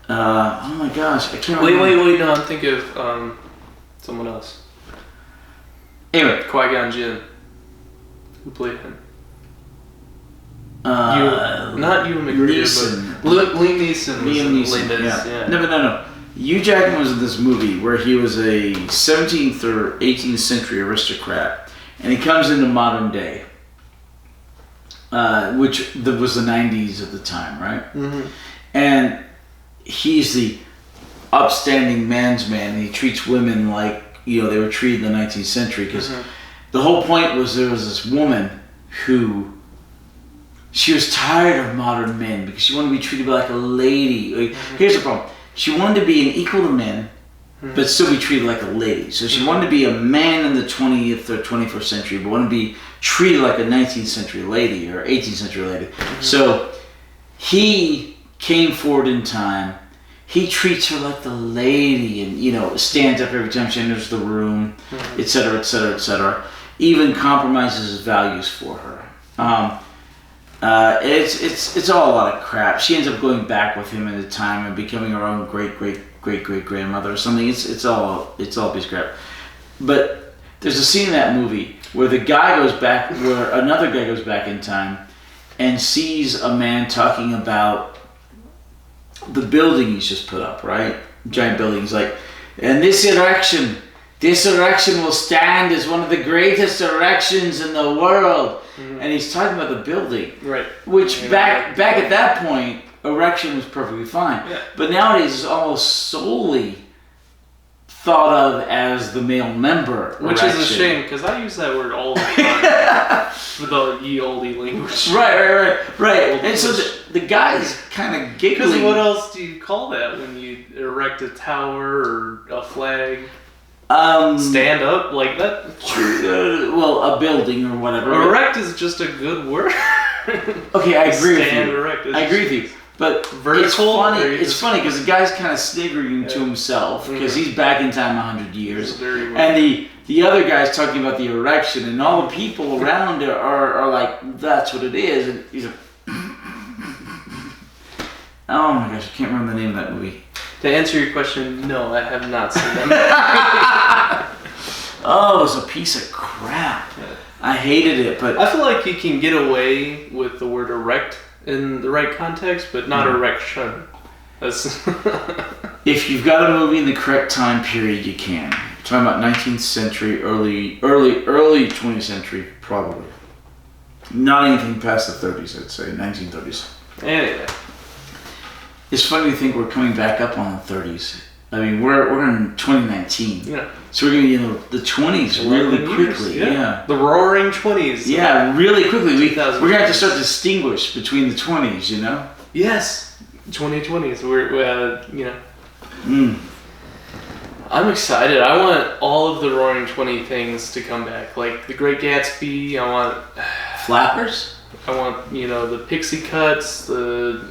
oh my gosh, I can't remember.
Wait, no, I'm thinking of someone else.
Anyway.
Qui-Gon Jinn. Who played him? Not Ewan McGregor, but Liam Neeson.
Les Mis, yeah. No. Hugh Jackman was in this movie where he was a 17th or 18th century aristocrat, and he comes into modern day, which was the 90s at the time, right? Mm-hmm. And he's the upstanding man's man, and he treats women like, they were treated in the 19th century, because the whole point was there was this woman who... She was tired of modern men because she wanted to be treated like a lady. Here's the problem. She wanted to be an equal to men, but still be treated like a lady. So she wanted to be a man in the 20th or 21st century, but wanted to be treated like a 19th century lady or 18th century lady. So he came forward in time. He treats her like the lady and, stands up every time she enters the room, etc., etc., etc. Even compromises his values for her. It's all a lot of crap. She ends up going back with him at the time and becoming her own great grandmother or something. It's all a piece of crap. But there's a scene in that movie where another guy goes back in time and sees a man talking about the building he's just put up, right? Giant building. He's like, and this erection will stand as one of the greatest erections in the world. And he's talking about the building,
right?
Which back at that point, erection was perfectly fine. Yeah. But nowadays, it's almost solely thought of as the male member,
which
erection.
is a shame because I use that word all the time for the ye olde language.
Right. And so the guy's kind of giggling.
Because what else do you call that when you erect a tower or a flag? Stand up like that.
Well, a building or whatever.
Erect is just a good word.
Okay, I agree with you.
Erect
I agree with you. But
vertical.
It's funny because the guy's kind of sniggering to himself because he's back in time 100 years, and the other guy's talking about the erection, and all the people around are like, that's what it is, and he's like, Oh my gosh, I can't remember the name of that movie.
To answer your question, no, I have not seen them.
Oh, it was a piece of crap. I hated it, but
I feel like you can get away with the word erect in the right context, but not erection. That's
if you've got a movie in the correct time period, you can. We're talking about 19th century, early 20th century, probably. Not anything past the 30s, I'd say, 1930s.
Anyway.
It's funny to think we're coming back up on the 30s. I mean, we're in 2019.
Yeah.
So we're going to be in the 20s really quickly. Yeah.
The roaring 20s.
Yeah, really quickly. We're going to have to
2020s.
start to distinguish between the 20s, you know?
Yes. 2020s. I'm excited. I want all of the Roaring 20 things to come back. Like The Great Gatsby. I want...
Flappers?
I want, the pixie cuts, the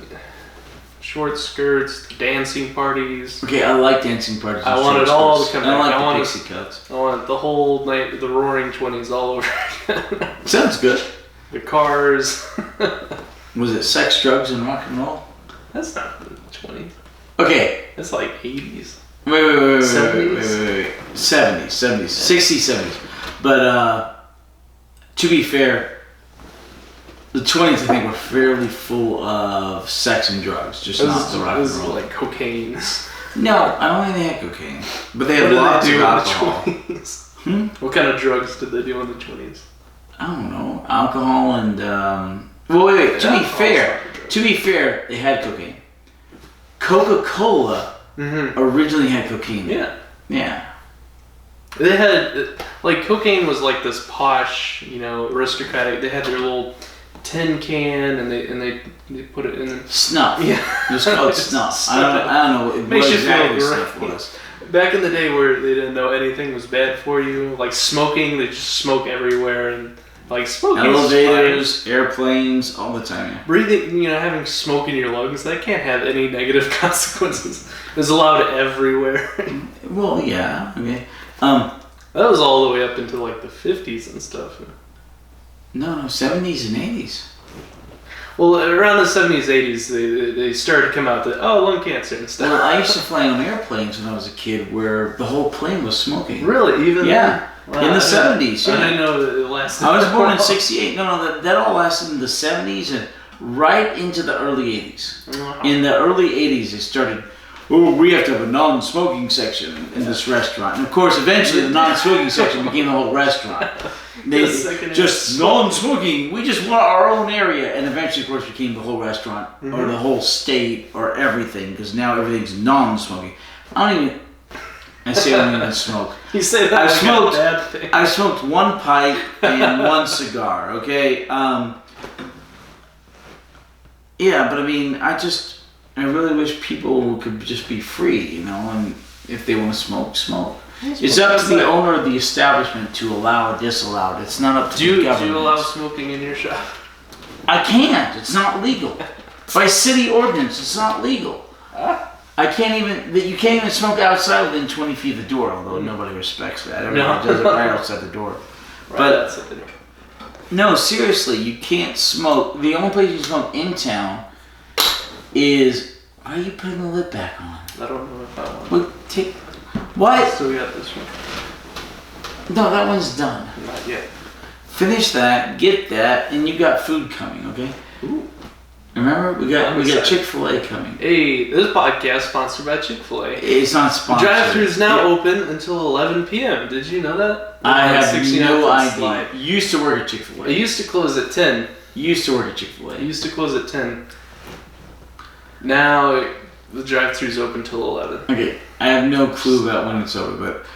short skirts, the dancing parties.
Okay, I like dancing parties.
I want it all to come back.
I like the pixie cuts.
I want the whole night, the Roaring 20s all over again.
Sounds good.
The Cars.
Was it sex, drugs, and rock and roll?
That's not the 20s.
Okay.
That's like 80s.
Wait. 70s, 60s, 70s. But to be fair, the 20s I think were fairly full of sex and drugs, just not the rock and roll.
Like cocaine.
No, I don't think they had cocaine, but they had lots of alcohol.
What kind of drugs did they do in the 20s?
I don't know, alcohol and well, wait. To be fair, they had cocaine. Coca-Cola originally had cocaine. Yeah.
They had cocaine was like this posh, aristocratic. They had their little tin can and they put it in
snuff.
Yeah,
it was called snuff. I don't know.
Makes you
exactly
feel
snuff
great.
was.
Back in the day where they didn't know anything was bad for you, like smoking, they just smoke everywhere and smoking.
Elevators, airplanes, all the time. Yeah.
Breathing, having smoke in your lungs, that can't have any negative consequences. It's allowed everywhere.
Well, yeah. Okay.
That was all the way up into the 50s and stuff.
No, 70s and 80s.
Well, around the 70s, 80s, they started to come out that, lung cancer and stuff.
Well, I used to fly on airplanes when I was a kid where the whole plane was smoking.
Really? Even
yeah. Wow, in the 70s. Yeah.
I didn't know that it lasted.
I was born in 68. No, that all lasted in the 70s and right into the early 80s.
Uh-huh.
In the early 80s, they started, we have to have a non-smoking section in this restaurant. And of course, eventually the non-smoking section became the whole restaurant. They just non-smoking. We just want our own area, and eventually, of course, became the whole restaurant or the whole state or everything because now everything's non-smoking. I say I don't even smoke.
You say that a bad thing.
I smoked one pipe and one cigar. Okay. Yeah, but I mean, I really wish people could just be free, and if they want to smoke, smoke. It's up to the owner of the establishment to allow or disallow it. It's not up to the government.
Do you allow smoking in your shop?
I can't. It's not legal. By city ordinance, it's not legal. You can't even smoke outside within 20 feet of the door, although nobody respects that. Everybody does it right outside the door.
Right
but
outside the door.
No, seriously, you can't smoke. The only place you can smoke in town is... Why are you putting the lid back on?
I don't know if I want
to. What?
So we got this one.
No, that one's done.
Not yet.
Finish that, get that, and you got food coming, okay?
Ooh.
Remember? We got Chick-fil-A coming.
Hey, this podcast sponsored by Chick-fil-A.
It's not sponsored.
Drive-thru is now open until 11 p.m. Did you know that?
I have no idea. You used to work at Chick-fil-A.
It used to close at 10.
You used to work at Chick-fil-A.
It used to close at 10. Now the drive-thru is open till 11.
Okay, I have no clue about when it's over, but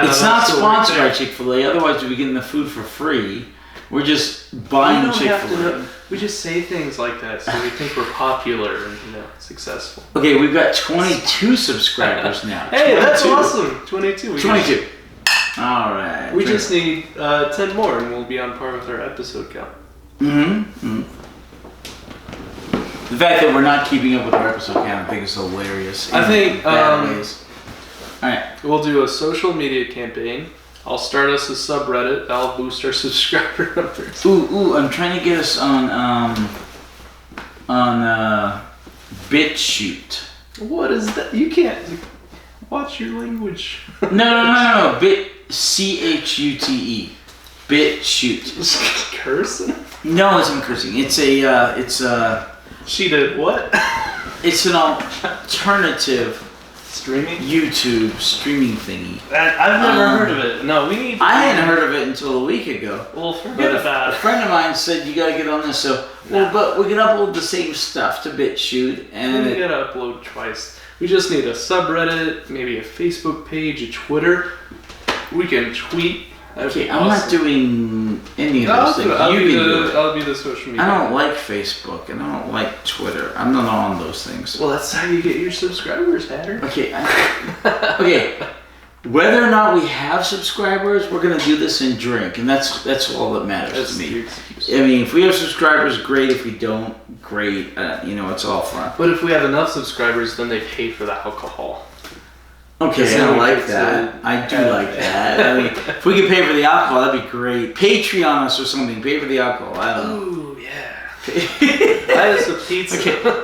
it's not sponsored by Chick-fil-A. Otherwise, we'd be getting the food for free. We're just buying Chick-fil-A.
We just say things like that so we think we're popular and successful.
Okay, we've got 22 subscribers now.
Hey, 22. That's awesome. 22.
22. All right.
We just need 10 more and we'll be on par with our episode count.
Mm-hmm. The fact that we're not keeping up with our episode count, I think is hilarious.
I think
Alright.
We'll do a social media campaign. I'll start us a subreddit. That'll boost our subscriber numbers.
Ooh, I'm trying to get us on BitChute.
What is that? You can't watch your language.
No. CHUTE. BitChute.
Cursing?
No, it's not cursing. It's a.
She did what?
It's an alternative
Streaming?
YouTube streaming thingy.
I've never heard of it. No, we need.
I hadn't heard of it until a week ago.
Well, forget about
A friend of mine said you gotta get on this. So, but we can upload the same stuff to BitChute, and
we gotta upload twice. We just need a subreddit, maybe a Facebook page, a Twitter. We can tweet.
Okay, I'm not doing any of those things.
I'll be the social media.
I don't like Facebook and I don't like Twitter. I'm not on those things.
Well, that's how you get your subscribers, Hatter.
Okay. Okay. Whether or not we have subscribers, we're gonna do this and drink, and that's all that matters to me. I mean, if we have subscribers, great. If we don't, great. It's all fun.
But if we have enough subscribers, then they pay for the alcohol.
Okay, I like that. I do like that. I mean, if we could pay for the alcohol, that'd be great. Patreon us or something. Pay for the alcohol. I don't know.
Ooh, yeah. Buy us a pizza.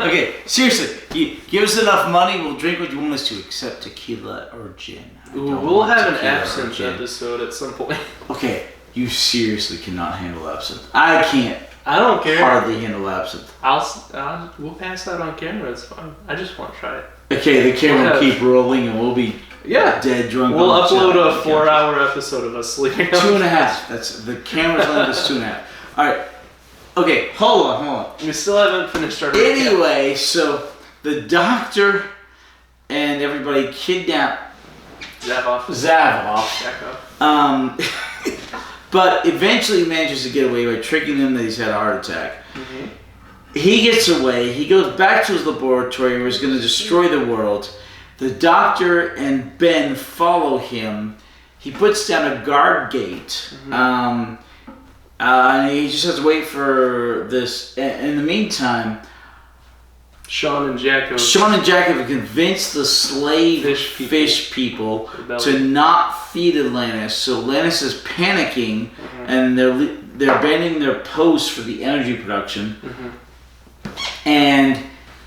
Okay. Seriously, you give us enough money, we'll drink what you want us to, except tequila or gin.
Ooh, we'll have an absinthe episode at some point.
Okay, you seriously cannot handle absinthe. I can't.
I don't care.
Hardly handle absinthe.
We'll pass that on camera. It's fine. I just want to try it.
Okay, the camera will keep rolling and we'll be dead drunk.
We'll upload a 4-hour episode of us sleeping.
2.5. That's the camera's limit is 2.5. All right. Okay, hold on.
We still haven't finished our
Anyway, so the doctor and everybody kidnap
Zavoff.
But eventually manages to get away by tricking them that he's had a heart attack.
Mm-hmm.
He gets away. He goes back to his laboratory where he's going to destroy the world. The doctor and Ben follow him. He puts down a guard gate. Mm-hmm. And he just has to wait for this. In the meantime,
Sean and Jack
have convinced the slave fish people to not feed Atlantis. So Atlantis is panicking, and they're abandoning their post for the energy production. Mm-hmm. And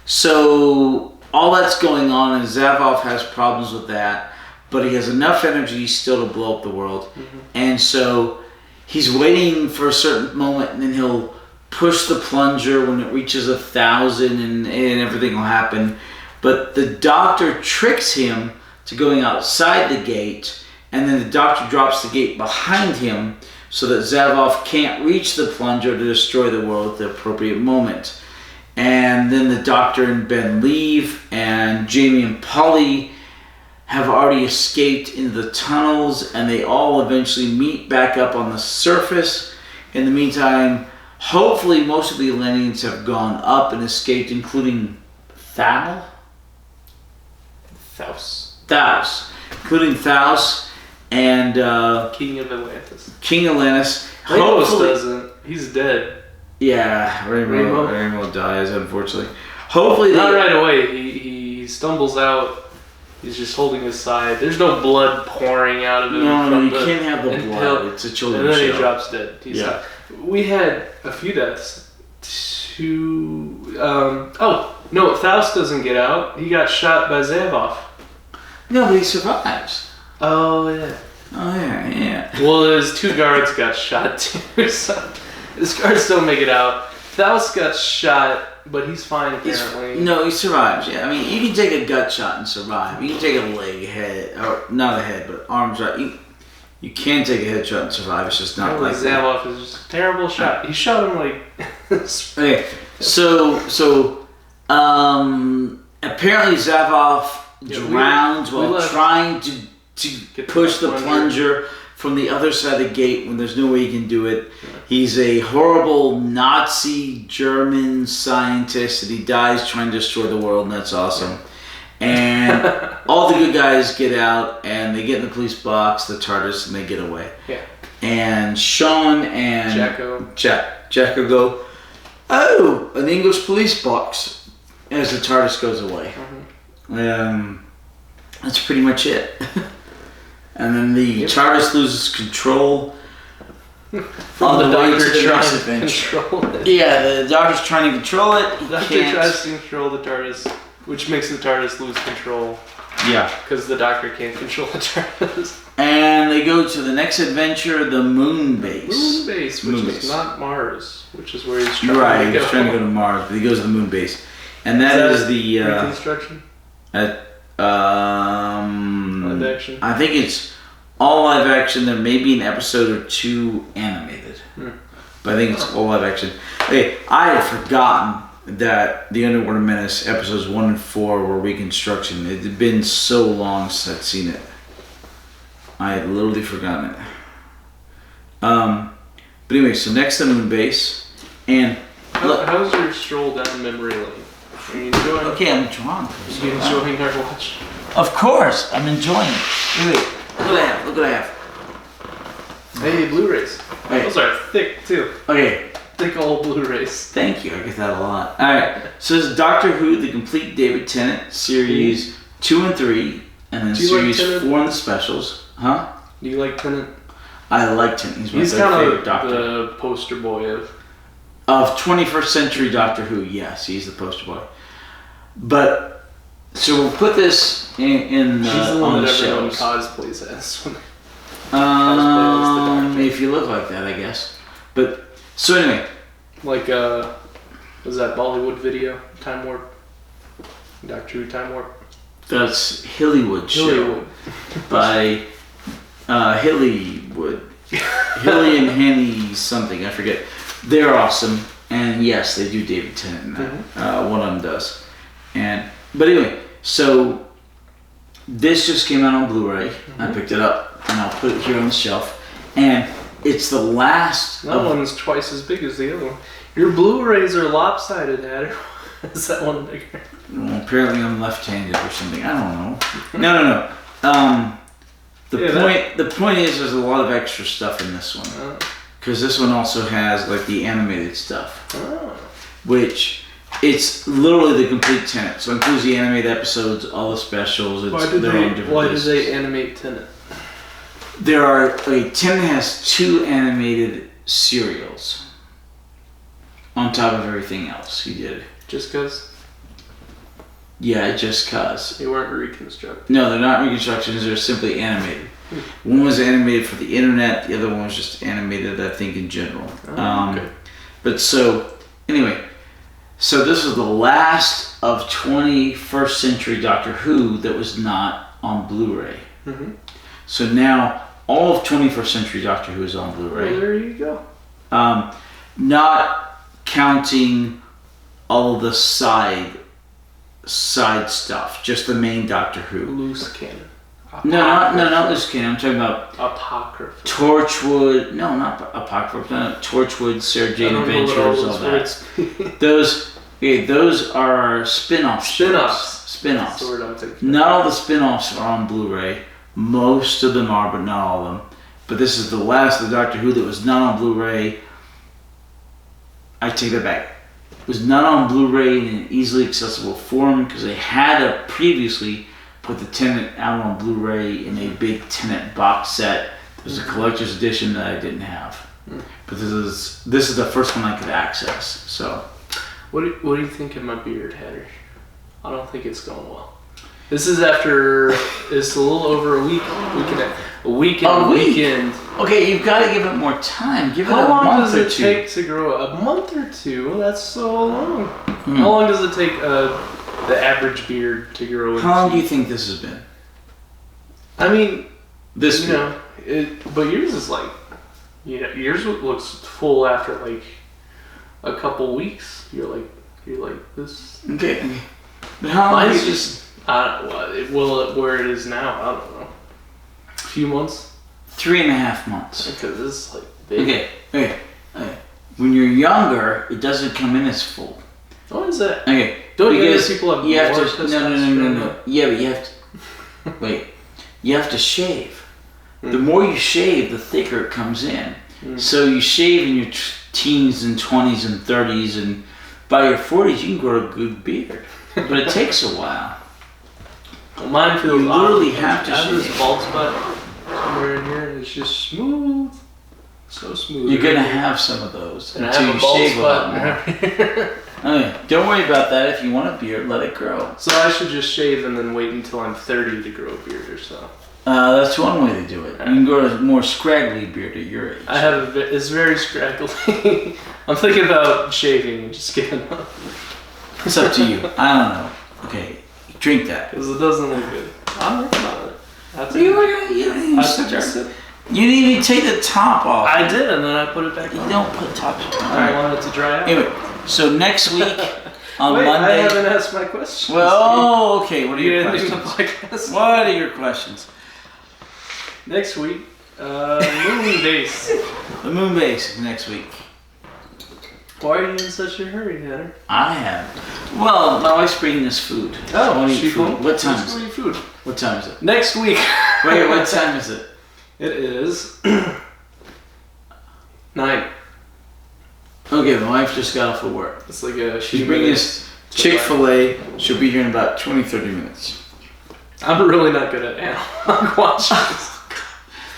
so all that's going on, and Zavoff has problems with that, but he has enough energy still to blow up the world. Mm-hmm. And so he's waiting for a certain moment, and then he'll push the plunger when it reaches 1,000, and everything will happen. But the doctor tricks him to going outside the gate, and then the doctor drops the gate behind him so that Zavoff can't reach the plunger to destroy the world at the appropriate moment. And then the doctor and Ben leave, and Jamie and Polly have already escaped into the tunnels, and they all eventually meet back up on the surface. In the meantime, hopefully most of the Atlanteans have gone up and escaped, including Thaus, including Thaus and
King of Atlantis.
Hopefully
doesn't. He's dead.
Yeah, Rainbow dies, unfortunately. Hopefully
not right away. He stumbles out. He's just holding his side. There's no blood pouring out of him.
No, you can't have the blood. It's a children's show.
And then he drops dead. We had a few deaths. Thaus doesn't get out. He got shot by Zavoff.
No, but he survives.
Oh, yeah.
Well,
his 2 guards got shot too, so his guards don't make it out. Thaus got shot, but he's fine apparently.
He survives, yeah. I mean, you can take a gut shot and survive. You can take a leg, head, or not a head, but arms, right? You can take a headshot and survive. It's just not like
Zavoff is just a terrible shot. He shot him like...
Okay, so apparently Zavoff drowns while trying to push the plunger from the other side of the gate when there's no way he can do it. Yeah. He's a horrible Nazi German scientist, and he dies trying to destroy the world, and that's awesome. And all the good guys get out, and they get in the police box, the TARDIS, and they get away.
Yeah.
And Sean and Jacko go, "Oh, an English police box," as the TARDIS goes away. Mm-hmm. That's pretty much it. And then the TARDIS loses control.
From the
way
doctor
to the
trying
next
to
adventure.
control it.
Yeah, the doctor's trying to control it.
The doctor tries to control the TARDIS, which makes the TARDIS lose control.
Yeah.
Because the doctor can't control the TARDIS.
And they go to the next adventure, the moon base.
Moon base, which is not Mars, which is where he's trying to go.
Right, he's trying to go to Mars, but he goes to the moon base. And that is the...
Reconstruction?
Live
action?
I think it's all live action. There may be an episode or two animated. But I think it's all live action. Hey, I had forgotten that the Underwater Menace episodes 1 and 4 were reconstruction. It had been so long since I'd seen it. I had literally forgotten it. But anyway, so next the moon base. And
how's your stroll down memory lane? Are you enjoying?
Okay, I'm enjoying.
Are you enjoying our watch?
Of course, I'm enjoying it. Wait, look what I have.
Hey, Blu-rays.
Hey.
Those are thick too.
Okay.
Thick old Blu-rays.
Thank you, I get that a lot. Alright, so this is Doctor Who, the complete David Tennant, series 2 and 3, and then series 4 and the specials. Huh?
Do you like Tennant?
I like Tennant. He's my
kind
favorite
of
Doctor.
the poster boy of
21st century Doctor Who, yes, he's the poster boy. But, so we'll put this in
he's the one
on
that
the
everyone
shelves.
cosplays as.
If you look like that, I guess. But, so anyway.
Like, was that Bollywood video? Time Warp? Doctor Who Time Warp?
That's Hillywood show. By Hillywood. Hilly and Henny something, I forget. They're awesome. And yes, they do David Tennant in that. One of them does. But anyway, so this just came out on Blu-ray. I picked it up and I'll put it here on the shelf. And it's the last.
That one's twice as big as the other one. Your Blu-rays are lopsided, Hatter. Is that one bigger?
Well, apparently I'm left-handed or something. I don't know. No. The point is, there's a lot of extra stuff in this one. Because this one also has like the animated stuff, which it's literally the complete Tenet. So it includes the animated episodes, all the specials.
Why did they animate Tenet?
Tenet has 2 animated serials on top of everything else he did.
Just cause?
Yeah, just cause.
They weren't reconstructed.
No, they're not reconstructions. They're simply animated. One was animated for the internet. The other one was just animated, I think, in general. Okay. But so, anyway, so this is the last of 21st century Doctor Who that was not on Blu-ray. So now all of 21st century Doctor Who is on Blu-ray.
Well, there you go.
Not counting all of the side stuff, just the main Doctor Who.
Loose canon.
No, not loose canon. I'm talking about
Apocrypha.
Torchwood. No, not Apocrypha. No, Torchwood, Sarah Jane Adventures, all that. Those are spin-offs. Spin-offs.
That's the word I'm thinking.
Not all the spin-offs are on Blu-ray. Most of them are, but not all of them. But this is the last of the Doctor Who that was not on Blu-ray. I take that back. It was not on Blu-ray in an easily accessible form because they had to previously put the Tenet out on Blu-ray in a big Tenet box set. There's a collector's edition that I didn't have. But this is the first one I could access. So,
what do you think of my beard, Hatter? I don't think it's going well. This is after it's a little over a weekend.
Okay, you've got to give it more time. Give it
How
a
long
month
does
or
it
two.
take to grow? A month or two? Well, that's so long. How long does it take the average beard to grow?
How long do you think this has been?
I mean,
this
but yours is like, yours looks full after like a couple weeks. You're like this.
Okay. But how long?
Mine's just where it is now. I don't know. A few months.
3.5 months.
Because it's like big.
Okay. When you're younger, it doesn't come in as full.
What is that?
Okay.
Don't you people have
you have
more
to no. Yeah, but you have to wait. You have to shave. The more you shave, the thicker it comes in. So you shave in your teens and 20s and 30s, and by your 40s you can grow a good beard. But it takes a while.
Well, mine feels
you literally have to
I have
shave.
this bald spot somewhere in here, and it's just smooth. So smooth.
You're gonna have some of those
And I
until
have
you
a bald
shave a lot
spot.
more. Okay, don't worry about that. If you want a beard, let it grow.
So I should just shave and then wait until I'm 30 to grow a beard or so.
That's one way to do it. You can grow a more scraggly beard at your age.
I have it's very scraggly. I'm thinking about shaving and just giving up.
It's up to you. I don't know. Okay, drink that.
Because it doesn't look good. I'm working on it. That's
You need to take the top off.
I did, and then I put it back
You
on.
don't put top on.
I wanted it to dry out.
Anyway, so next week on
Wait,
Monday.
I haven't asked my questions.
Well, okay. What are your
ending
questions?
the podcast.
What are your questions?
Next week, moon base.
The moon base next week.
Why are you in such a hurry, Hatter?
I have. Well, my wife's bringing us food.
Oh,
I want to eat
she
food.
cool?
What time
Let's
is
go
it?
eat food.
What time is it?
Next week.
Wait, what time is it?
It is 9.
Okay, my wife just got off of work.
It's like a.
She's bringing us Chick-fil-A. She'll be here in about 20-30 minutes.
I'm really not good at analog watches.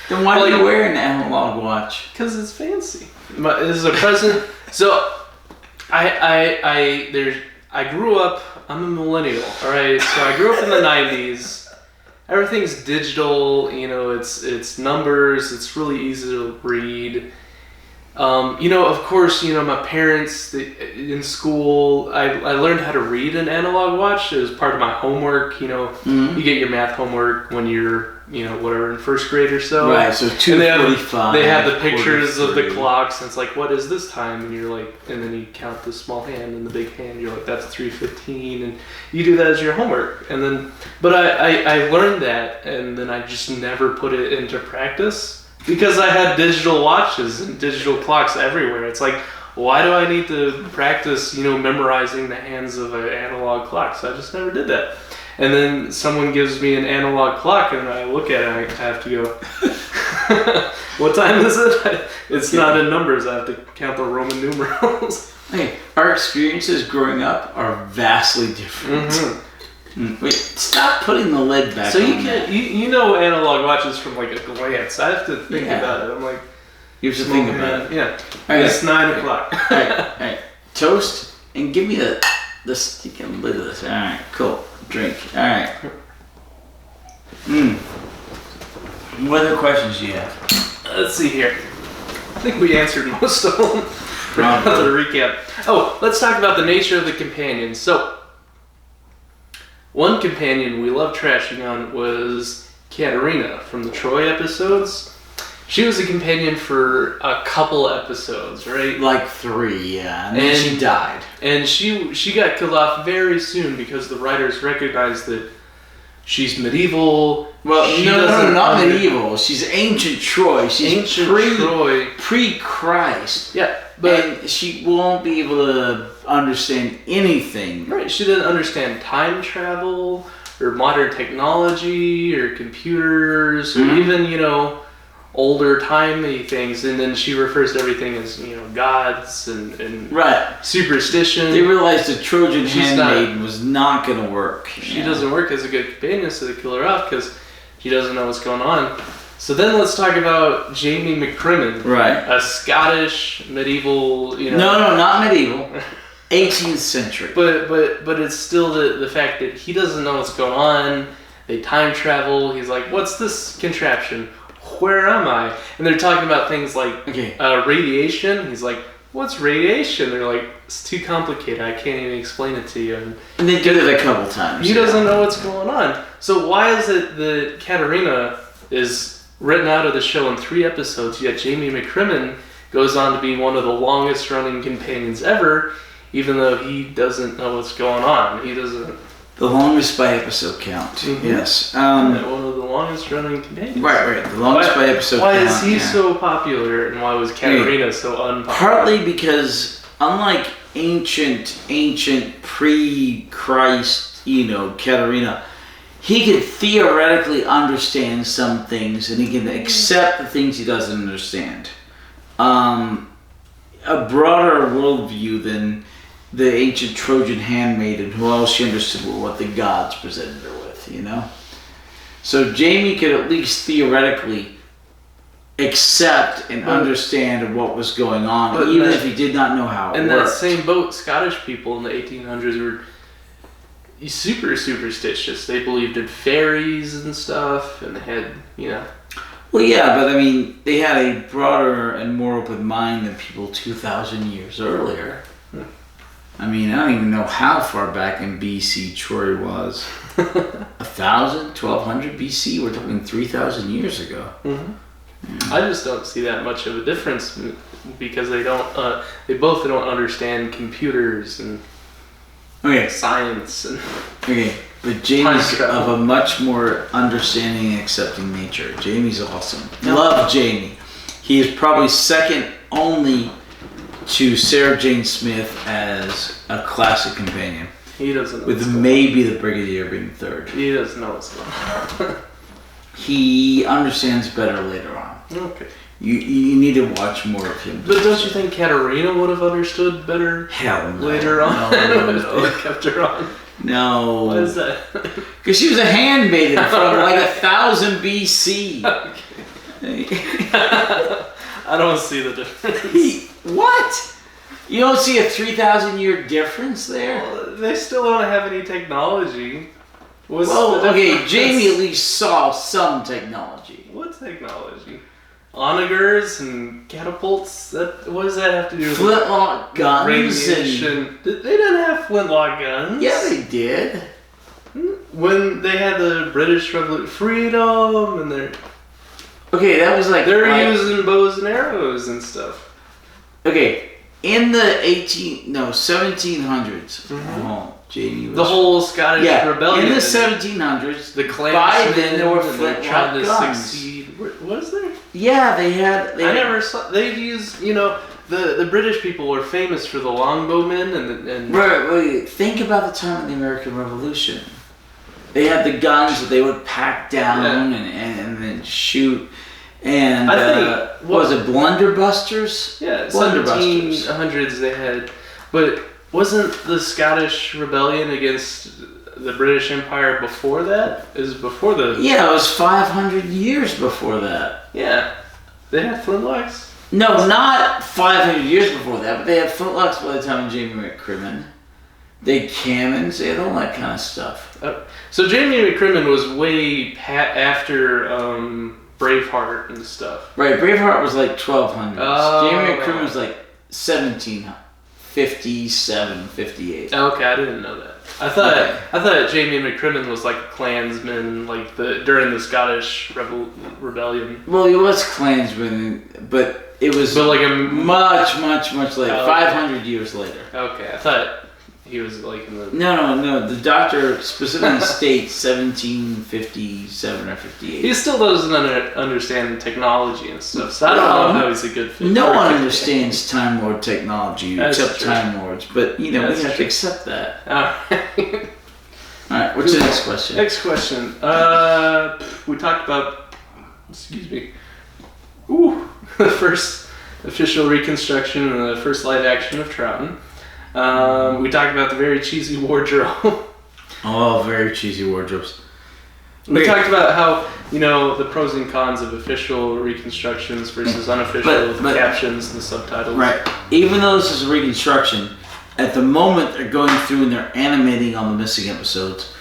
Then why do you wear an analog watch?
Because it's fancy. But this is a present. So, I grew up. I'm a millennial. All right. So I grew up in the '90s. Everything's digital. You know, it's numbers. It's really easy to read. You know, of course, you know, my parents in school, I learned how to read an analog watch. It was part of my homework. You know, you get your math homework when you're, you know, whatever, in first grade or so.
Right, so 2:45.
They have the pictures of the clocks, and it's like, what is this time? And you're like, and then you count the small hand and the big hand. You're like, that's 3:15, and you do that as your homework. And then, but I learned that, and then I just never put it into practice. Because I had digital watches and digital clocks everywhere. It's like, why do I need to practice, you know, memorizing the hands of an analog clock? So I just never did that. And then someone gives me an analog clock and I look at it and I have to go, what time is it? It's not in numbers. I have to count the Roman numerals.
Okay, our experiences growing up are vastly different.
Mm-hmm.
Wait, stop putting the lid back.
So you know analog watches from like a glance. I have to think about it. I'm like,
you have to think about it.
Yeah.
Right.
It's 9 o'clock.
All right. Toast and give me the stinking lid of this. All right, cool. Drink. All right. What other questions do you have?
Let's see here. I think we answered most of them. Another recap. Oh, let's talk about the nature of the companions. So, one companion we love trashing on was Katerina from the Troy episodes. She was a companion for a couple episodes, right?
Like 3, yeah. And then she died.
And she got killed off very soon because the writers recognized that she's medieval.
Well, no, not medieval. She's ancient Troy. She's
Troy.
Pre-Christ.
Yeah, but
and she won't be able to understand anything.
Right, she didn't understand time travel or modern technology or computers or even, you know, older timey things. And then she refers to everything as, you know, gods and
right.
superstition.
They realized the Trojan handmaiden was not going to work.
She doesn't work as a good companion, so they kill her off because she doesn't know what's going on. So then let's talk about Jamie McCrimmon.
Right.
A Scottish medieval, you know.
No, not medieval. 18th century.
But it's still the fact that he doesn't know what's going on. They time travel. He's like, what's this contraption? Where am I? And they're talking about things like radiation. He's like, what's radiation? They're like, it's too complicated. I can't even explain it to you.
And they did it a couple times.
He doesn't know what's going on. So why is it that Katerina is written out of the show in 3 episodes, yet Jamie McCrimmon goes on to be one of the longest running companions ever, even though he doesn't know what's going on. He doesn't.
The longest by episode count. Mm-hmm. Yes.
One of the longest running companions.
Right. The longest by episode count.
Why is he so popular, and why was Katerina so unpopular?
Partly because, unlike ancient pre-Christ, you know, Katerina, he can theoretically understand some things, and he can accept the things he doesn't understand. A broader worldview than the ancient Trojan handmaiden, who all she understood were what the gods presented her with, you know? So Jamie could at least theoretically accept and understand what was going on, even if he did not know how it worked.
In that same boat, Scottish people in the 1800s were super superstitious. They believed in fairies and stuff, and they had,
Well, yeah, but I mean, they had a broader and more open mind than people 2,000 years earlier. I mean, I don't even know how far back in BC Troy was. 1,000, 1,200 BC? We're talking 3,000 years ago.
Mm-hmm. Yeah. I just don't see that much of a difference because they both don't understand computers and science.
Okay, but Jamie's of a much more understanding and accepting nature. Jamie's awesome. Love Jamie. He is probably second only to Sarah Jane Smith as a classic companion.
He doesn't know.
With maybe the Brigadier being third.
He doesn't know what's going on.
He understands better later on.
Okay.
You need to watch more of him.
But don't you think Katarina would have understood better later on?
No.
They kept her on.
No.
Why is that?
Because she was a handmaiden from like 1,000 BC.
Okay. I don't see the difference.
What? You don't see a 3,000 year difference there?
Well, they still don't have any technology.
Jamie at least saw some technology.
What technology? Onagers and catapults? What does that have to do with
flintlock guns?
Radiation. They didn't have flintlock guns.
Yeah, they did.
When they had the British Revolution, freedom, and
that was like
they're using bows and arrows and stuff.
Okay, in the 1700s. Mm-hmm. Jamie was...
The whole Scottish rebellion.
In the 1700s,
the clans.
By then, there were flintlock guns.
Succeed. Was there?
Yeah, they had.
I never saw. They used. The British people were famous for the longbowmen and.
Right. Think about the time of the American Revolution. They had the guns that they would pack down and then shoot. And
I think
was it blunderbusters?
Yeah, 1700s they had, but wasn't the Scottish rebellion against the British Empire before that? It was before the.
Yeah, it was 500 years before that.
Yeah, they had flintlocks.
No, not 500 years before that, but they had flintlocks by the time of Jamie McCrimmon. They had cannons, they had all that kind of stuff.
So Jamie McCrimmon was way after Braveheart and stuff.
Right, Braveheart was like 1200s.
Oh.
Jamie McCrimmon was like 1757, 58.
Okay, I didn't know that. I thought Jamie McCrimmon was like a Klansman, like during the Scottish rebellion.
Well, he was Klansman, but it was
like
much later, 500 years later.
Okay, I thought he was like in the...
No. The doctor specifically states 1757 or 58.
He still doesn't understand technology and stuff, so I don't know how he's a good fit.
No one understands Time Lord technology except
true.
Time Lords, but we have to accept that. Alright, what's the next question?
Next question. We talked about... Excuse me. The first official reconstruction and the first live action of Troughton. We talked about the very cheesy wardrobe.
Oh, very cheesy wardrobes.
We talked about how, the pros and cons of official reconstructions versus unofficial, the captions, the subtitles.
Right. Even though this is a reconstruction, at the moment they're going through and they're animating on the missing episodes,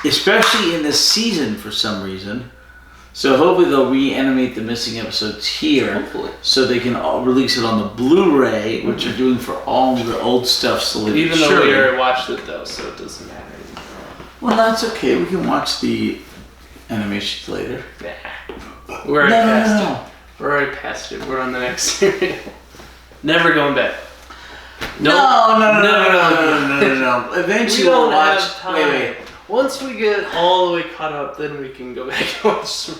especially in this season for some reason. So hopefully they'll reanimate the missing episodes here, so they can release it on the Blu-ray, which are doing for all the old stuff.
Even though we already watched it though, so it doesn't matter.
Well, that's okay. We can watch the animations later.
Nah, we're already past it. We're already past it. We're on the next series. Never going back.
No. Eventually we'll watch. Wait.
Once we get all the way caught up, then we can go back and watch some.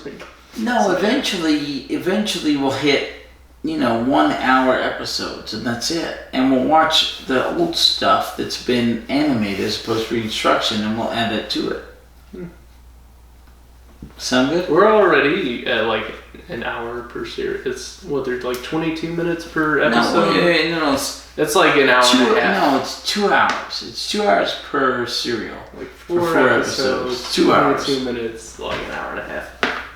No, eventually we'll hit, 1 hour episodes, and that's it. And we'll watch the old stuff that's been animated as opposed to reconstruction, and we'll add it to it. Sound good?
We're already at like an hour per series. It's they're like 22 minutes per episode.
No.
It's like an hour and a half.
No, it's 2 hours. It's 2 hours per serial.
Like four episodes.
2 hours.
22 minutes, like an hour and a half.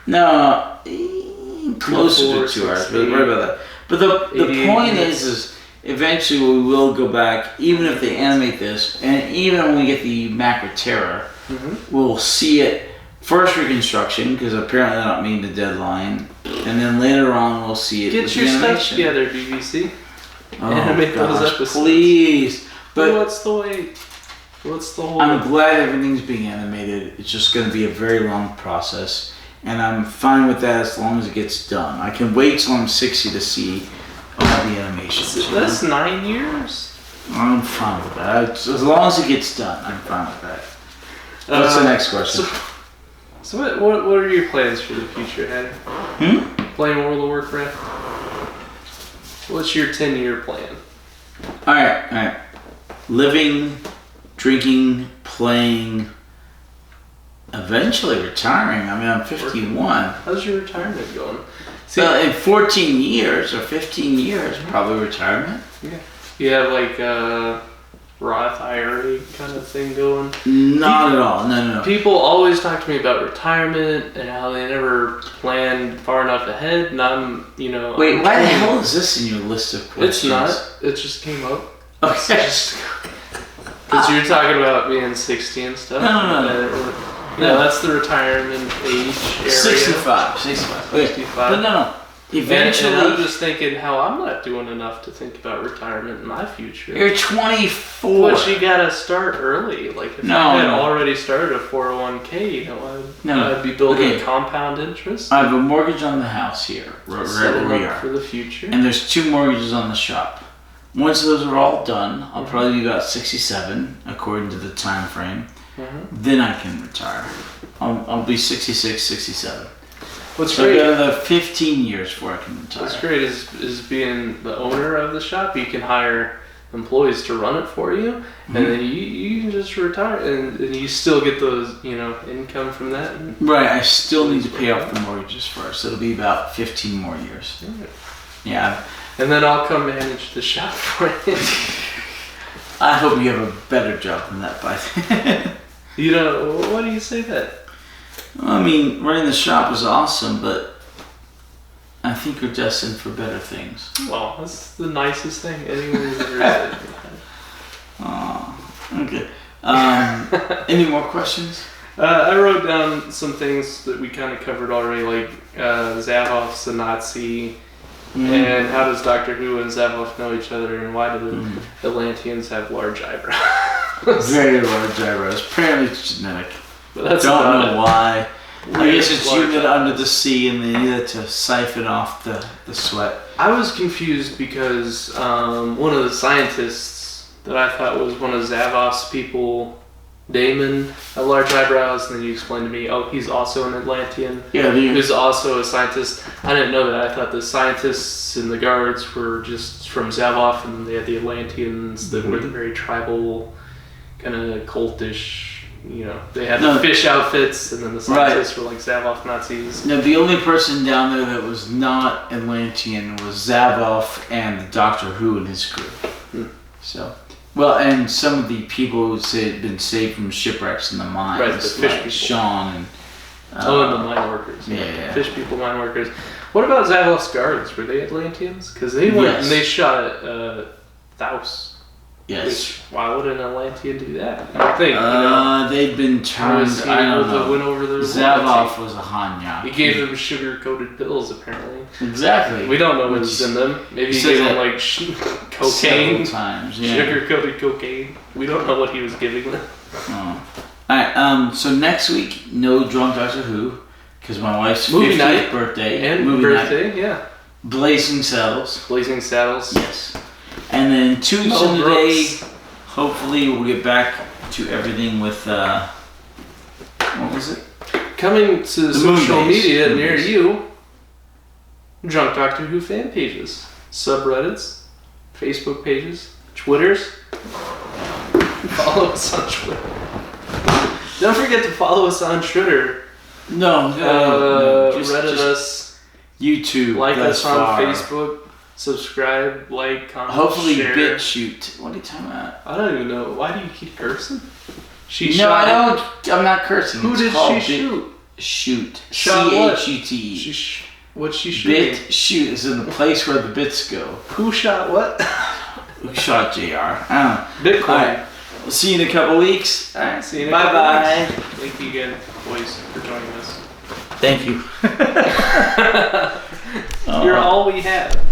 No, closer to 2 hours. But right about that. But the point is eventually we will go back, even if they animate this, and even when we get the Macra Terror, we'll see it first reconstruction, because apparently they're not meeting the deadline, and then later on we'll see it.
Get your stuff together, BBC.
Animate those episodes, please. But
what's the wait? What's the whole?
I'm glad everything's being animated. It's just going to be a very long process, and I'm fine with that as long as it gets done. I can wait till I'm 60 to see all the animations.
That's 9 years.
I'm fine with that. As long as it gets done, I'm fine with that. What's the next question?
So what are your plans for the future, Hatter? Playing World of Warcraft? What's your 10-year plan?
Alright. Living, drinking, playing, eventually retiring. I mean, I'm 51.
How's your retirement going?
So in 14 years or 15 years, probably retirement.
Yeah. You have like a Roth IRA kind of thing going?
Not at all. No.
People always talk to me about retirement and how they never planned far enough ahead, and I'm.
Wait, why the hell is this in your list of questions?
It's not. It just came up.
Okay.
Because you're talking about being 60 and stuff.
No.
That's the retirement age area.
65. Okay.
65.
But no. Eventually.
And I'm just thinking how I'm not doing enough to think about retirement in my future.
You're 24.
But you gotta start early. Like if I had already started a 401k, I'd be building compound interest.
I have a mortgage on the house here, wherever we are.
For the future.
And there's 2 mortgages on the shop. Once those are all done, I'll probably be about 67, according to the time frame. Then I can retire. I'll be 66, 67.
What's great?
I've got another 15 years before I can retire.
What's great is being the owner of the shop. You can hire employees to run it for you, and then you can just retire, and you still get those income from that.
Right. I still need to pay off the mortgages first. It'll be about 15 more years. Yeah.
And then I'll come manage the shop for you.
I hope you have a better job than that, but
why do you say that?
I mean, running the shop is awesome, but I think you're destined for better things.
Well, that's the nicest thing anyone has ever said.
Oh, okay. Any more questions?
I wrote down some things that we kind of covered already, like Zavoff's a Nazi, and how does Doctor Who and Zavoff know each other, and why do the Atlanteans have large eyebrows?
Very large eyebrows. Apparently it's genetic.
But that's
don't know why. I guess it's humid under the sea and they needed to siphon off the sweat.
I was confused because one of the scientists that I thought was one of Zavoff's people, Damon, had large eyebrows, and then you explained to me, he's also an Atlantean.
Yeah,
who's also a scientist. I didn't know that. I thought the scientists and the guards were just from Zavoff, and they had the Atlanteans that were the very tribal, kind of cultish. They had the fish outfits, and then the scientists were like Zavoff Nazis.
No, the only person down there that was not Atlantean was Zavoff and Doctor Who and his crew. So, and some of the people who had been saved from shipwrecks in the mines,
right? The fish people.
Sean and
and the mine workers.
Yeah.
Fish people, mine workers. What about Zavoff's guards? Were they Atlanteans? Because they went and they shot at Thaus.
Yes.
Why would an Atlantean do that? I think,
they'd been turned. I don't know.
Win over their
Zavoff was a Hanyak.
He gave them sugar-coated pills, apparently.
Exactly.
We don't know what's in them. Maybe he gave them like cocaine.
Several times,
Sugar-coated cocaine. We don't know what he was giving them.
Oh. Alright, so next week, no Drunk Doctor Who, because my wife's 50th birthday.
And
movie
birthday,
night.
Yeah.
Blazing Saddles.
Blazing Saddles.
Yes. And then 2 weeks from today, hopefully we'll get back to everything with, what was it?
Coming to social media near you, Drunk Doctor Who fan pages, subreddits, Facebook pages, Twitters. Follow us on Twitter. Don't forget to follow us on Twitter.
No,
Reddit us.
YouTube.
Like us on Facebook. Subscribe, like, comment,
hopefully
share.
BitChute. What are you talking about?
I don't even know. Why do you keep cursing?
I don't. I'm not cursing.
Who did she shoot?
Shoot.
Shot what?
CHUTE.
What's she shooting?
Bit shoot is in the place where the bits go.
Who shot what?
Who shot JR? I don't know.
Bitcoin.
All right. We'll see you in a couple weeks.
All right, see you in a
Bye
couple
bye.
weeks. Thank you again, boys, for joining us.
Thank you.
You're all we have.